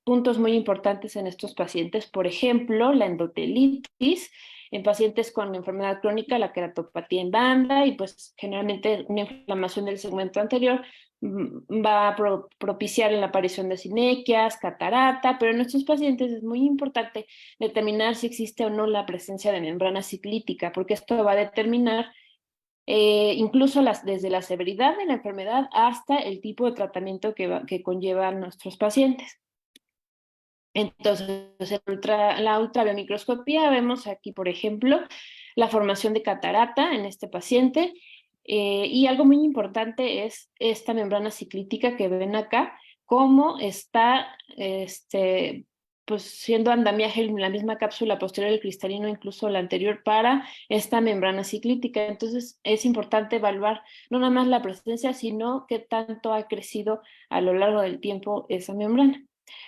Speaker 1: puntos muy importantes en estos pacientes. Por ejemplo, la endotelitis en pacientes con enfermedad crónica, la queratopatía en banda, y pues generalmente una inflamación del segmento anterior va a propiciar la aparición de sinequias, catarata, pero en estos pacientes es muy importante determinar si existe o no la presencia de membrana ciclítica, porque esto va a determinar incluso desde la severidad de la enfermedad hasta el tipo de tratamiento que conllevan nuestros pacientes. Entonces, la ultrabiomicroscopía vemos aquí, por ejemplo, la formación de catarata en este paciente, y algo muy importante es esta membrana ciclítica que ven acá, cómo está pues siendo andamiaje en la misma cápsula posterior del cristalino, incluso la anterior, para esta membrana ciclítica. Entonces es importante evaluar no nada más la presencia, sino qué tanto ha crecido a lo largo del tiempo esa membrana.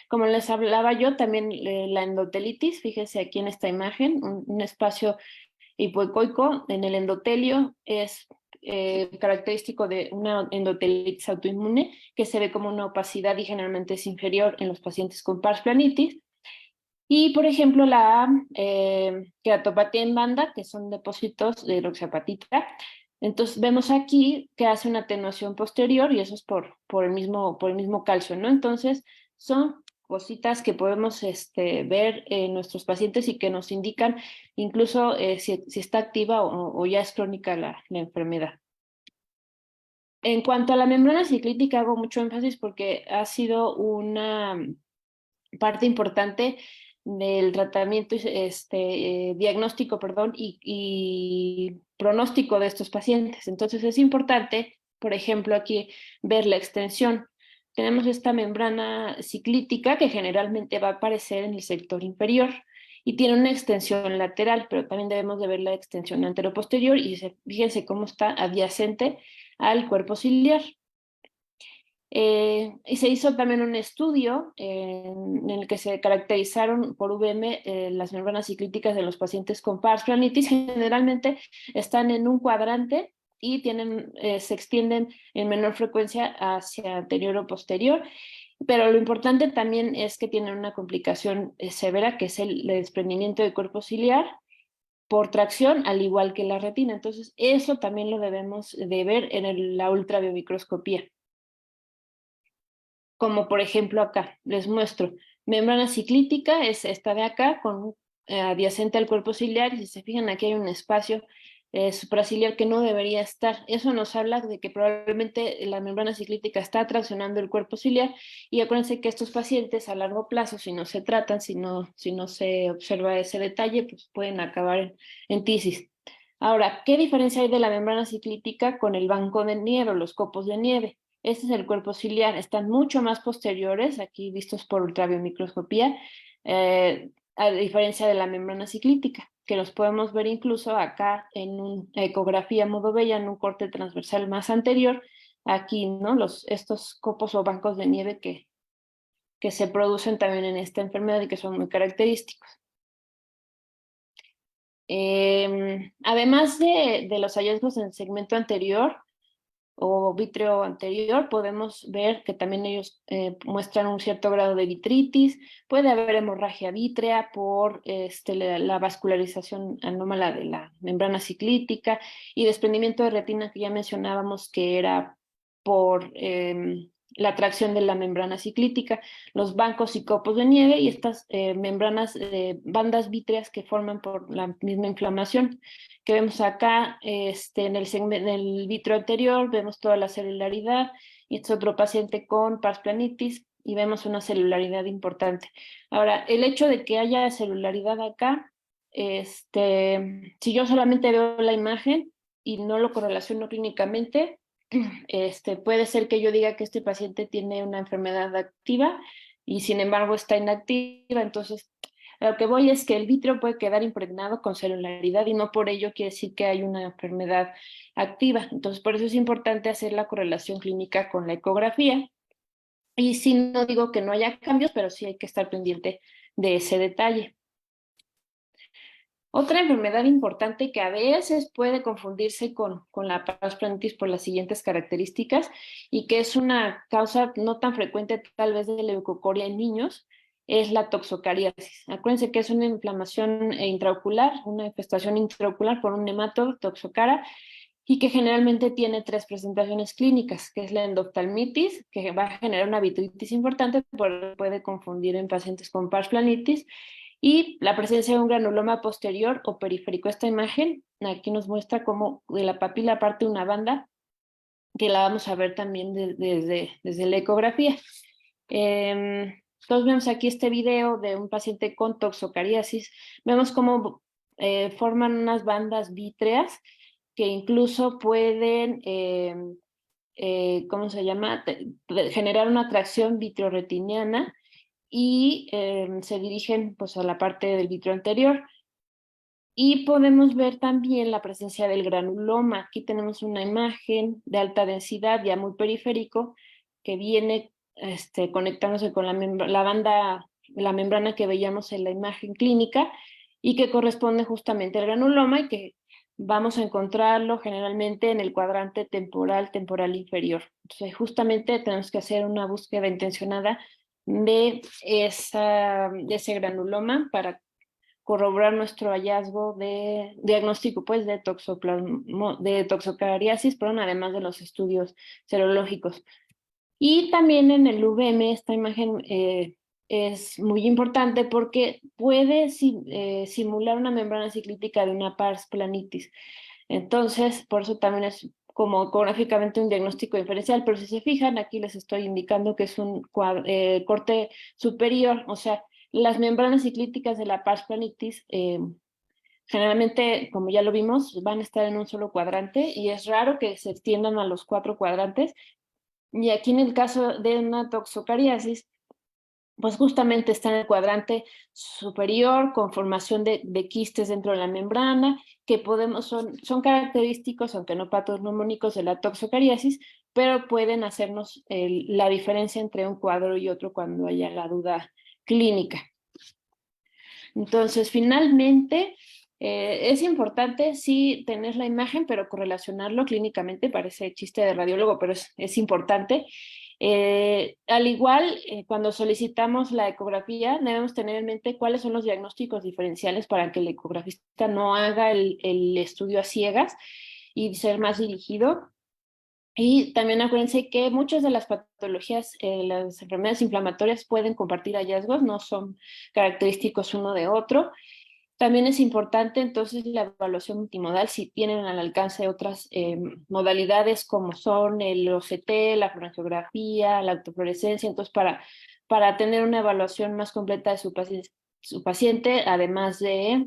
Speaker 1: Como les hablaba yo, también la endotelitis, fíjense aquí en esta imagen, un espacio hipoecoico en el endotelio es característico de una endotelitis autoinmune que se ve como una opacidad y generalmente es inferior en los pacientes con pars planitis. Y, por ejemplo, la queratopatía en banda, que son depósitos de hidroxiapatita. Entonces, vemos aquí que hace una atenuación posterior y eso es por el mismo calcio, ¿no? Entonces, son cositas que podemos ver en nuestros pacientes y que nos indican incluso si está activa o ya es crónica la enfermedad. En cuanto a la membrana ciclítica, hago mucho énfasis porque ha sido una parte importante del tratamiento, diagnóstico, perdón, y pronóstico de estos pacientes. Entonces es importante, por ejemplo, aquí ver la extensión. Tenemos esta membrana ciclítica que generalmente va a aparecer en el sector inferior y tiene una extensión lateral, pero también debemos de ver la extensión anteroposterior y fíjense cómo está adyacente al cuerpo ciliar. Y se hizo también un estudio en el que se caracterizaron por VM las membranas ciclíticas de los pacientes con pars planitis. Generalmente están en un cuadrante y se extienden en menor frecuencia hacia anterior o posterior, pero lo importante también es que tienen una complicación severa, que es el desprendimiento del cuerpo ciliar por tracción, al igual que la retina. Entonces, eso también lo debemos de ver en la ultrabiomicroscopía. Como por ejemplo acá, les muestro, membrana ciclítica es esta de acá, adyacente al cuerpo ciliar, y si se fijan aquí hay un espacio supraciliar que no debería estar. Eso nos habla de que probablemente la membrana ciclítica está traccionando el cuerpo ciliar, y acuérdense que estos pacientes a largo plazo, si no se tratan, si no se observa ese detalle, pues pueden acabar en tisis. Ahora, ¿qué diferencia hay de la membrana ciclítica con el banco de nieve o los copos de nieve? Este es el cuerpo ciliar, están mucho más posteriores, aquí vistos por ultrabiomicroscopía, a diferencia de la membrana ciclítica, que los podemos ver incluso acá en una ecografía modo Bella, en un corte transversal más anterior, aquí, ¿no? Estos copos o bancos de nieve que se producen también en esta enfermedad y que son muy característicos. Además de los hallazgos en el segmento anterior, o vítreo anterior, podemos ver que también ellos muestran un cierto grado de vitritis, puede haber hemorragia vítrea por la vascularización anómala de la membrana ciclítica y desprendimiento de retina que ya mencionábamos que era por la tracción de la membrana ciclítica, los bancos y copos de nieve y estas membranas, bandas vítreas que forman por la misma inflamación que vemos acá en el vitro anterior, vemos toda la celularidad, y este es otro paciente con pars planitis, y vemos una celularidad importante. Ahora, el hecho de que haya celularidad acá, si yo solamente veo la imagen y no lo correlaciono clínicamente, puede ser que yo diga que este paciente tiene una enfermedad activa y sin embargo está inactiva. Entonces, a lo que voy es que el vítreo puede quedar impregnado con celularidad y no por ello quiere decir que hay una enfermedad activa. Entonces, por eso es importante hacer la correlación clínica con la ecografía. Y sí, no digo que no haya cambios, pero sí hay que estar pendiente de ese detalle. Otra enfermedad importante que a veces puede confundirse con la pars planitis por las siguientes características y que es una causa no tan frecuente tal vez de leucocoria en niños, es la toxocariasis. Acuérdense que es una inflamación intraocular, una infestación intraocular por un nematodo toxocara y que generalmente tiene 3 presentaciones clínicas, que es la endoftalmitis, que va a generar una vitritis importante, pero puede confundir en pacientes con pars planitis, y la presencia de un granuloma posterior o periférico. Esta imagen aquí nos muestra cómo de la papila parte una banda, que la vamos a ver también desde la ecografía. Entonces vemos aquí este video de un paciente con toxocariasis. Vemos cómo forman unas bandas vítreas que incluso pueden, ¿cómo se llama? Generar una atracción vitreoretiniana y se dirigen pues, a la parte del vitrio anterior. Y podemos ver también la presencia del granuloma. Aquí tenemos una imagen de alta densidad, ya muy periférico, que viene conectándose con la membrana que veíamos en la imagen clínica y que corresponde justamente al granuloma y que vamos a encontrarlo generalmente en el cuadrante temporal inferior. Entonces, justamente tenemos que hacer una búsqueda intencionada de ese granuloma para corroborar nuestro hallazgo de diagnóstico pues, de toxocariasis, pero además de los estudios serológicos. Y también en el UVM esta imagen es muy importante porque puede simular una membrana ciclítica de una pars planitis. Entonces, por eso también es como ecográficamente un diagnóstico diferencial, pero si se fijan, aquí les estoy indicando que es un corte superior, o sea, las membranas ciclíticas de la pars planitis generalmente, como ya lo vimos, van a estar en un solo cuadrante y es raro que se extiendan a los 4 cuadrantes. Y aquí en el caso de una toxocariasis, pues justamente está en el cuadrante superior con formación de quistes dentro de la membrana, que son característicos, aunque no patognomónicos, de la toxocariasis, pero pueden hacernos la diferencia entre un cuadro y otro cuando haya la duda clínica. Entonces, finalmente, es importante sí tener la imagen, pero correlacionarlo clínicamente, parece chiste de radiólogo, pero es importante. Al igual, cuando solicitamos la ecografía, debemos tener en mente cuáles son los diagnósticos diferenciales para que el ecografista no haga el estudio a ciegas y ser más dirigido. Y también acuérdense que muchas de las patologías, las enfermedades inflamatorias pueden compartir hallazgos, no son característicos uno de otro. También es importante entonces la evaluación multimodal si tienen al alcance otras modalidades como son el OCT, la fluoroscopía, la autofluorescencia, entonces para tener una evaluación más completa de su paciente, además de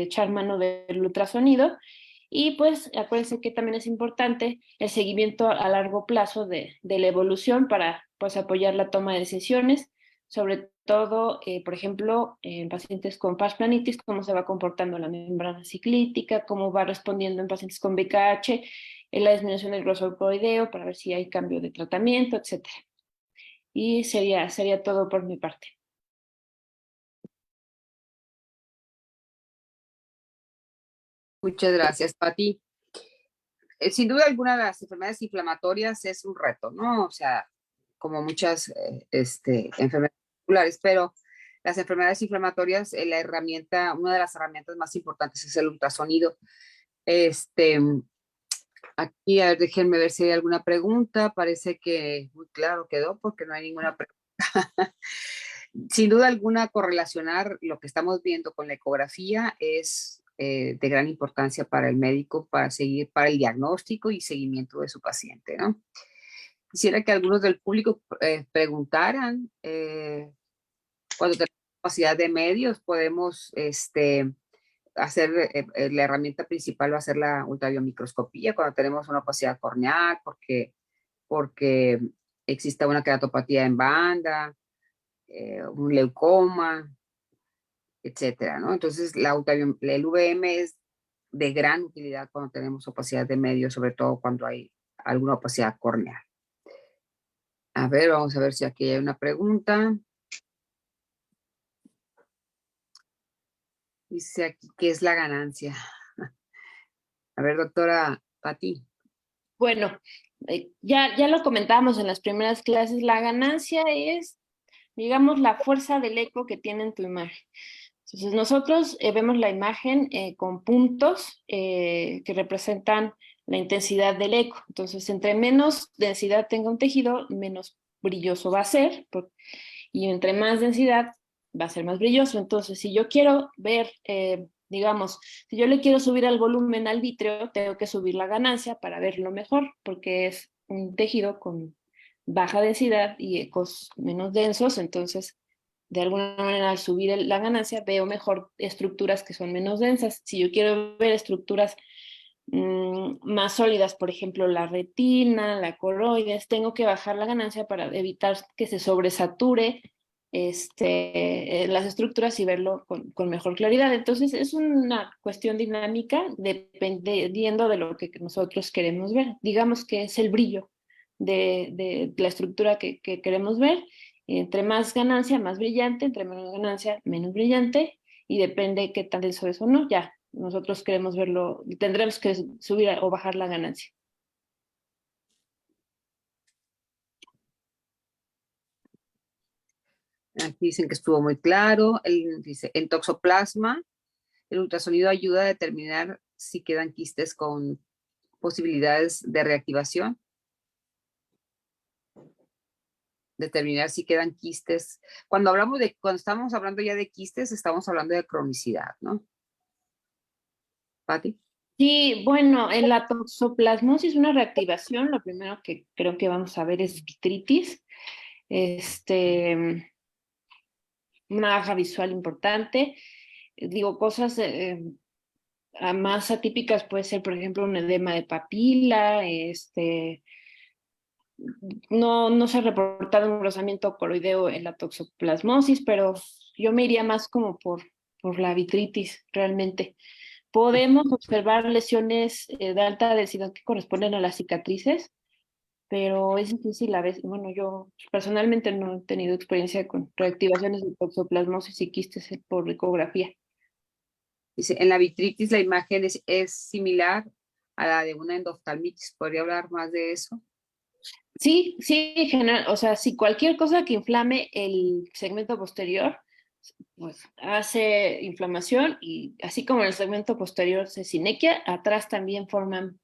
Speaker 1: echar mano del ultrasonido. Y pues acuérdense que también es importante el seguimiento a largo plazo de la evolución para pues apoyar la toma de decisiones, sobre todo, por ejemplo, en pacientes con pars planitis, cómo se va comportando la membrana ciclítica, cómo va respondiendo en pacientes con BKH, en la disminución del grosor coroideo para ver si hay cambio de tratamiento, etc. Y sería todo por mi parte.
Speaker 3: Muchas gracias, Pati. Sin duda alguna, las enfermedades inflamatorias es un reto, ¿no? O sea, como muchas enfermedades musculares, pero las enfermedades inflamatorias, una de las herramientas más importantes es el ultrasonido. Aquí, a ver, déjenme ver si hay alguna pregunta. Parece que muy claro quedó porque no hay ninguna pregunta. Sin duda alguna, correlacionar lo que estamos viendo con la ecografía es de gran importancia para el médico, para el diagnóstico y seguimiento de su paciente, ¿no? Quisiera que algunos del público preguntaran. Cuando tenemos capacidad de medios, podemos hacer, la herramienta principal va a ser la ultrabiomicroscopía, cuando tenemos una opacidad corneal, porque exista una queratopatía en banda, un leucoma, etcétera, ¿no? Entonces, el VM es de gran utilidad cuando tenemos opacidad de medios, sobre todo cuando hay alguna opacidad corneal. A ver, vamos a ver si aquí hay una pregunta. Dice aquí, ¿qué es la ganancia? A ver, doctora Pati.
Speaker 1: Bueno, ya lo comentábamos en las primeras clases, la ganancia es, digamos, la fuerza del eco que tiene en tu imagen. Entonces nosotros vemos la imagen con puntos que representan la intensidad del eco. Entonces, entre menos densidad tenga un tejido, menos brilloso va a ser, y entre más densidad va a ser más brilloso. Entonces, si yo quiero ver, digamos, si yo le quiero subir el volumen al vítreo, tengo que subir la ganancia para verlo mejor, porque es un tejido con baja densidad y ecos menos densos. Entonces, de alguna manera, al subir la ganancia, veo mejor estructuras que son menos densas. Si yo quiero ver estructuras más sólidas, por ejemplo, la retina, la coroides, tengo que bajar la ganancia para evitar que se sobresature las estructuras y verlo con mejor claridad. Entonces, es una cuestión dinámica dependiendo de lo que nosotros queremos ver. Digamos que es el brillo de la estructura que queremos ver. Entre más ganancia, más brillante; entre menos ganancia, menos brillante, y depende qué tan denso es o no, ya nosotros queremos verlo, tendremos que subir o bajar la ganancia.
Speaker 3: Aquí dicen que estuvo muy claro. Dice, en toxoplasma, el ultrasonido ayuda a determinar si quedan quistes con posibilidades de reactivación. Determinar si quedan quistes. Cuando estamos hablando ya de quistes, estamos hablando de cronicidad, ¿no? Pati.
Speaker 1: Sí, bueno, en la toxoplasmosis, una reactivación, lo primero que creo que vamos a ver es vitritis, una baja visual importante. Digo, cosas más atípicas puede ser, por ejemplo, un edema de papila. No se ha reportado un engrosamiento coroideo en la toxoplasmosis, pero yo me iría más como por la vitritis, realmente. Podemos observar lesiones de alta densidad que corresponden a las cicatrices, pero es difícil a veces. Bueno, yo personalmente no he tenido experiencia con reactivaciones de toxoplasmosis y quistes por ecografía.
Speaker 3: Dice, en la vitritis la imagen es similar a la de una endoftalmitis. ¿Podría hablar más de eso?
Speaker 1: Sí, en general, o sea, si cualquier cosa que inflame el segmento posterior, pues hace inflamación, y así como en el segmento posterior se sinequia, atrás también forman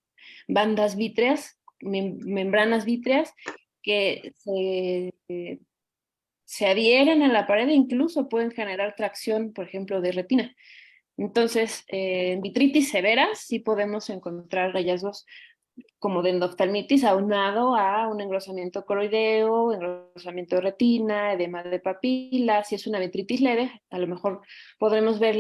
Speaker 1: bandas vítreas, membranas vítreas que se adhieren a la pared e incluso pueden generar tracción, por ejemplo, de retina. Entonces, en vitritis severas sí podemos encontrar hallazgos como de endoftalmitis aunado a un engrosamiento coroideo, engrosamiento de retina, edema de papila. Si es una vitritis leve, a lo mejor podremos ver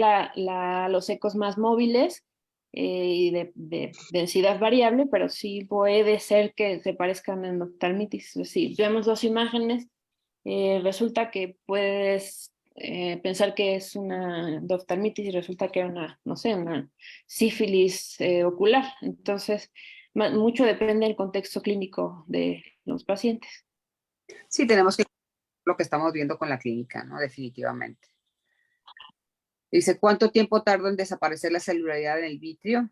Speaker 1: los ecos más móviles y de densidad variable, pero sí puede ser que se parezcan a endoftalmitis. Si vemos dos imágenes, resulta que puedes pensar que es una endoftalmitis y resulta que era una, no sé, una sífilis ocular. Entonces, mucho depende del contexto clínico de los pacientes.
Speaker 3: Sí, tenemos que lo que estamos viendo con la clínica, ¿no? Definitivamente. Dice, ¿cuánto tiempo tarda en desaparecer la celularidad en el vitrio?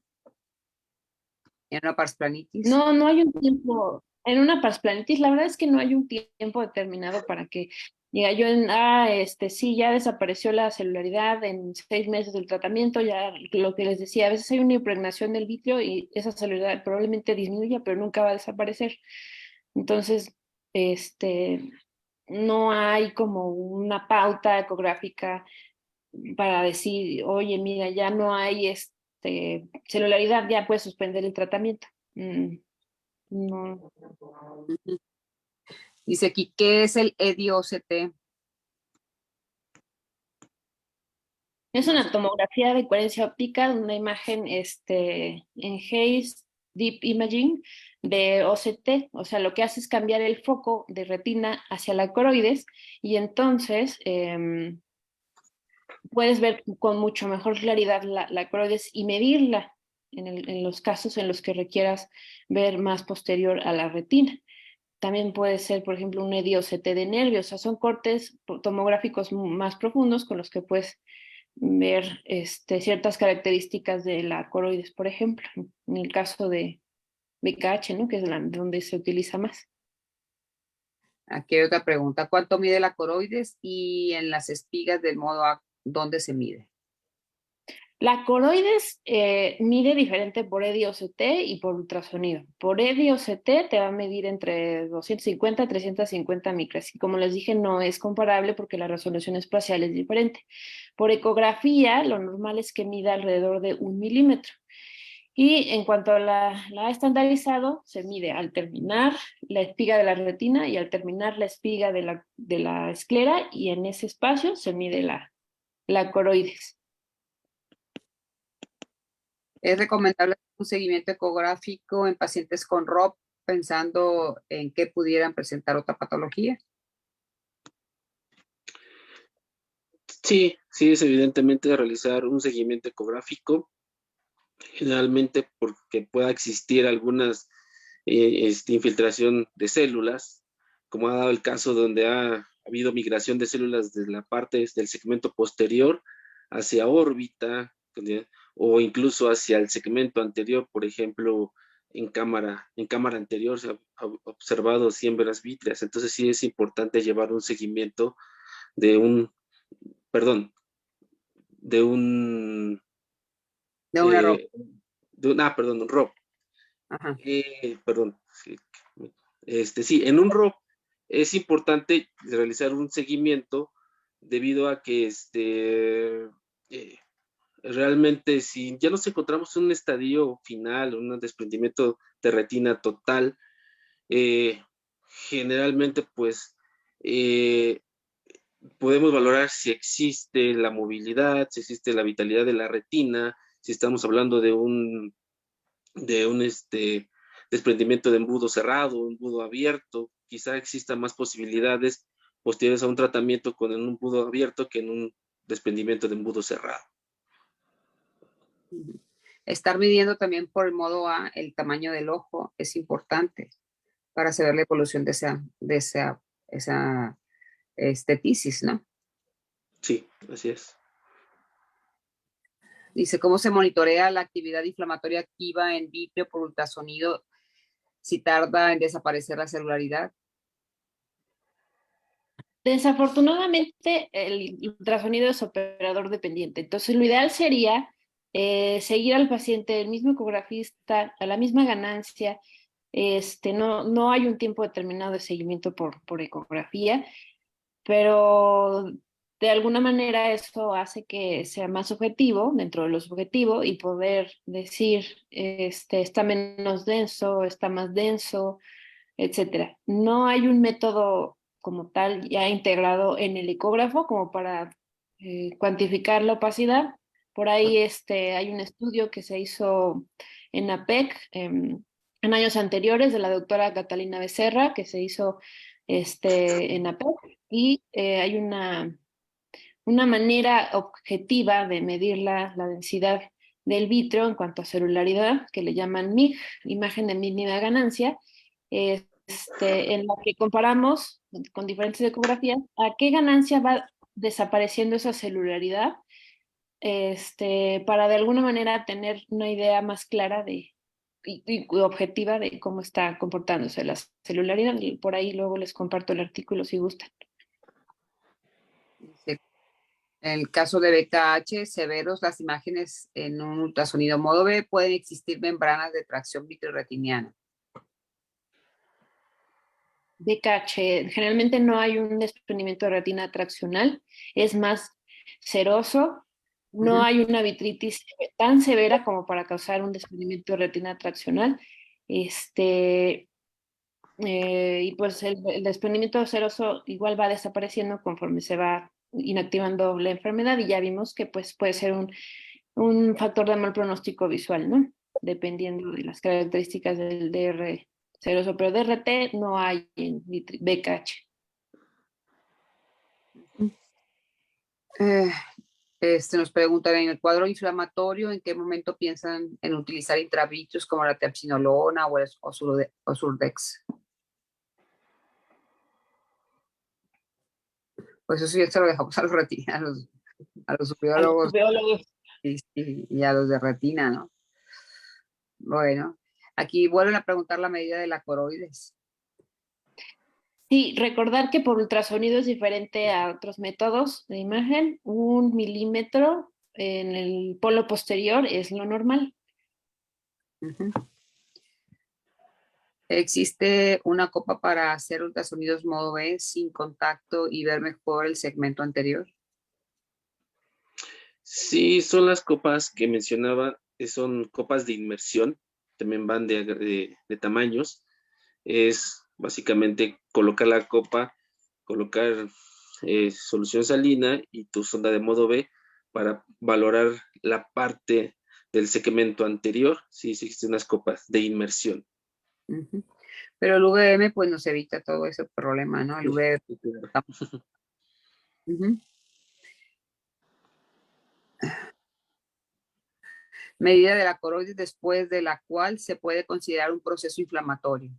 Speaker 3: En una parsplanitis.
Speaker 1: No hay un tiempo. En una parsplanitis, la verdad es que no hay un tiempo determinado para que diga yo sí, ya desapareció la celularidad en 6 meses del tratamiento. Ya lo que les decía, a veces hay una impregnación del vitrio y esa celularidad probablemente disminuya, pero nunca va a desaparecer. Entonces, no hay como una pauta ecográfica para decir, oye, mira, ya no hay celularidad, ya puedes suspender el tratamiento. No.
Speaker 3: Ujú. Dice aquí, ¿qué es el EDI-OCT?
Speaker 1: Es una tomografía de coherencia óptica, una imagen en Haze Deep Imaging de OCT. O sea, lo que hace es cambiar el foco de retina hacia la coroides y entonces puedes ver con mucho mejor claridad la coroides y medirla en los casos en los que requieras ver más posterior a la retina. También puede ser, por ejemplo, un EDI-OCT de nervios. O sea, son cortes tomográficos más profundos con los que puedes ver ciertas características de la coroides, por ejemplo, en el caso de BKH, ¿no? Que es donde se utiliza más.
Speaker 3: Aquí hay otra pregunta. ¿Cuánto mide la coroides? Y en las espigas del modo A, ¿dónde se mide?
Speaker 1: La coroides mide diferente por EDI-OCT y por ultrasonido. Por EDI-OCT te va a medir entre 250 a 350 micras. Y como les dije, no es comparable porque la resolución espacial es diferente. Por ecografía, lo normal es que mida alrededor de 1 milímetro. Y en cuanto a la estandarizado, se mide al terminar la espiga de la retina y al terminar la espiga de la esclera, y en ese espacio se mide la coroides.
Speaker 3: ¿Es recomendable un seguimiento ecográfico en pacientes con ROP pensando en que pudieran presentar otra patología?
Speaker 2: Sí, sí, es evidentemente realizar un seguimiento ecográfico, generalmente porque pueda existir algunas infiltración de células, como ha dado el caso donde ha habido migración de células de la parte del segmento posterior hacia órbita, o incluso hacia el segmento anterior, por ejemplo, en cámara anterior se ha observado ciémveras vítreas. Entonces sí es importante llevar un seguimiento de un, perdón, de un,
Speaker 3: De una ROP.
Speaker 2: perdón, un ROP.
Speaker 3: Ajá.
Speaker 2: Perdón, sí, sí, en un ROP es importante realizar un seguimiento debido a que realmente si ya nos encontramos en un estadio final, un desprendimiento de retina total, generalmente pues podemos valorar si existe la movilidad, si existe la vitalidad de la retina, si estamos hablando de un desprendimiento de embudo cerrado, embudo abierto. Quizá existan más posibilidades posteriores a un tratamiento con un embudo abierto que en un desprendimiento de embudo cerrado.
Speaker 3: Estar midiendo también por el modo A el tamaño del ojo es importante para saber la evolución de esa esteticis, ¿no?
Speaker 2: Sí, así es.
Speaker 3: Dice, ¿cómo se monitorea la actividad inflamatoria activa en vitrio por ultrasonido si tarda en desaparecer la celularidad?
Speaker 1: Desafortunadamente, el ultrasonido es operador dependiente. Entonces, lo ideal sería seguir al paciente, el mismo ecografista, a la misma ganancia. No hay un tiempo determinado de seguimiento por ecografía, pero de alguna manera eso hace que sea más objetivo dentro de lo subjetivo y poder decir, está menos denso, está más denso, etcétera. No hay un método como tal ya integrado en el ecógrafo como para cuantificar la opacidad. Por ahí hay un estudio que se hizo en APEC en años anteriores de la doctora Catalina Becerra, que se hizo en APEC, y hay una manera objetiva de medir la densidad del vitrio en cuanto a celularidad, que le llaman MIG, imagen de mínima ganancia, en la que comparamos con diferentes ecografías a qué ganancia va desapareciendo esa celularidad, para de alguna manera tener una idea más clara y objetiva de cómo está comportándose la celularidad. Y por ahí luego les comparto el artículo si gustan.
Speaker 3: Dice, en el caso de BKH severos, las imágenes en un ultrasonido modo B pueden existir membranas de tracción vitreoretiniana.
Speaker 1: BKH, generalmente no hay un desprendimiento de retina traccional, es más seroso, no hay una vitritis tan severa como para causar un desprendimiento de retina traccional. y pues el desprendimiento seroso igual va desapareciendo conforme se va inactivando la enfermedad, y ya vimos que pues puede ser un factor de mal pronóstico visual, ¿no? Dependiendo de las características del DR seroso, pero DRT no hay en BKH.
Speaker 3: Nos preguntan en el cuadro inflamatorio, ¿en qué momento piensan en utilizar intravitreos como la teapsinolona o Surdex? Pues eso ya se lo dejamos a los a los biólogos y a los de retina, ¿no? Bueno, aquí vuelven a preguntar la medida de la coroides.
Speaker 1: Sí, recordar que por ultrasonido es diferente a otros métodos de imagen. 1 milímetro en el polo posterior es lo normal.
Speaker 3: Uh-huh. ¿Existe una copa para hacer ultrasonidos modo B sin contacto y ver mejor el segmento anterior?
Speaker 2: Sí, son las copas que mencionaba, son copas de inmersión, también van de tamaños. Es básicamente colocar la copa, colocar solución salina y tu sonda de modo B para valorar la parte del segmento anterior. Sí, existen unas copas de inmersión.
Speaker 3: Uh-huh. Pero el UVM pues nos evita todo ese problema, ¿no? El UVM. Uh-huh. Medida de la coroides después de la cual se puede considerar un proceso inflamatorio,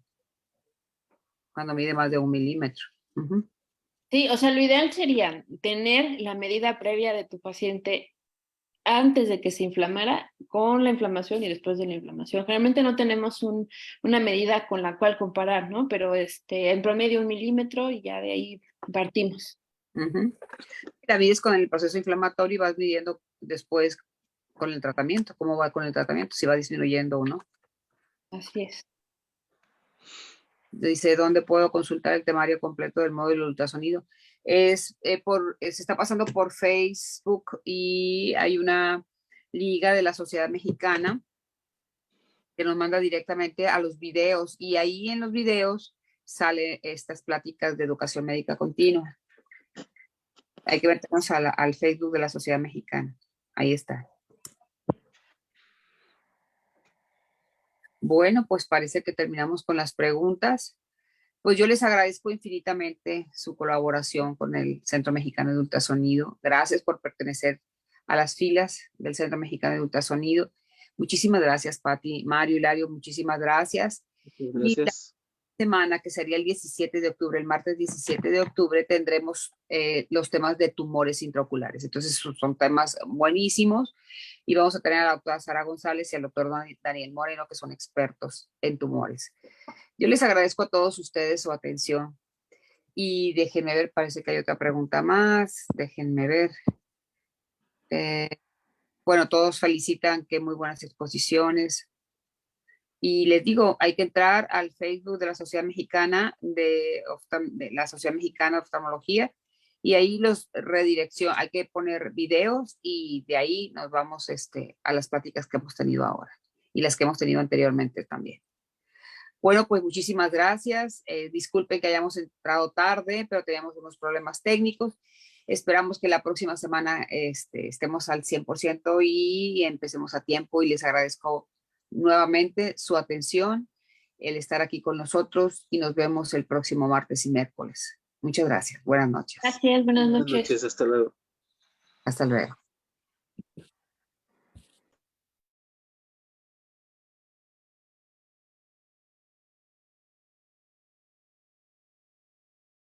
Speaker 3: cuando mide más de 1 milímetro. Uh-huh.
Speaker 1: Sí, o sea, lo ideal sería tener la medida previa de tu paciente antes de que se inflamara, con la inflamación y después de la inflamación. Generalmente no tenemos una medida con la cual comparar, ¿no? Pero en promedio 1 milímetro y ya de ahí partimos.
Speaker 3: Uh-huh. La mides con el proceso inflamatorio y vas midiendo después con el tratamiento, cómo va con el tratamiento, si va disminuyendo o no.
Speaker 1: Así es.
Speaker 3: Dice, ¿dónde puedo consultar el temario completo del módulo de ultrasonido? Se está pasando por Facebook y hay una liga de la Sociedad Mexicana que nos manda directamente a los videos, y ahí en los videos salen estas pláticas de educación médica continua. Hay que meternos al Facebook de la Sociedad Mexicana. Ahí está. Bueno, pues parece que terminamos con las preguntas. Pues yo les agradezco infinitamente su colaboración con el Centro Mexicano de Ultrasonido. Gracias por pertenecer a las filas del Centro Mexicano de Ultrasonido. Muchísimas gracias, Pati. Mario, Hilario, muchísimas gracias.
Speaker 2: Gracias.
Speaker 3: Y la semana, que sería el 17 de octubre, el martes 17 de octubre, tendremos los temas de tumores intraoculares. Entonces son temas buenísimos, y vamos a tener a la doctora Sara González y al doctor Daniel Moreno, que son expertos en tumores. Yo les agradezco a todos ustedes su atención, y déjenme ver, parece que hay otra pregunta más, déjenme ver. Bueno, todos felicitan que muy buenas exposiciones. Y les digo, hay que entrar al Facebook de la Sociedad Mexicana de la Sociedad Mexicana de Oftalmología, y ahí los hay que poner videos, y de ahí nos vamos a las pláticas que hemos tenido ahora y las que hemos tenido anteriormente también. Bueno, pues muchísimas gracias. Disculpen que hayamos entrado tarde, pero teníamos unos problemas técnicos. Esperamos que la próxima semana estemos al 100% y empecemos a tiempo, y les agradezco nuevamente su atención, el estar aquí con nosotros, y nos vemos el próximo martes y miércoles. Muchas gracias. Buenas noches.
Speaker 1: Gracias, buenas noches.
Speaker 2: Buenas noches, hasta luego.
Speaker 3: Hasta luego.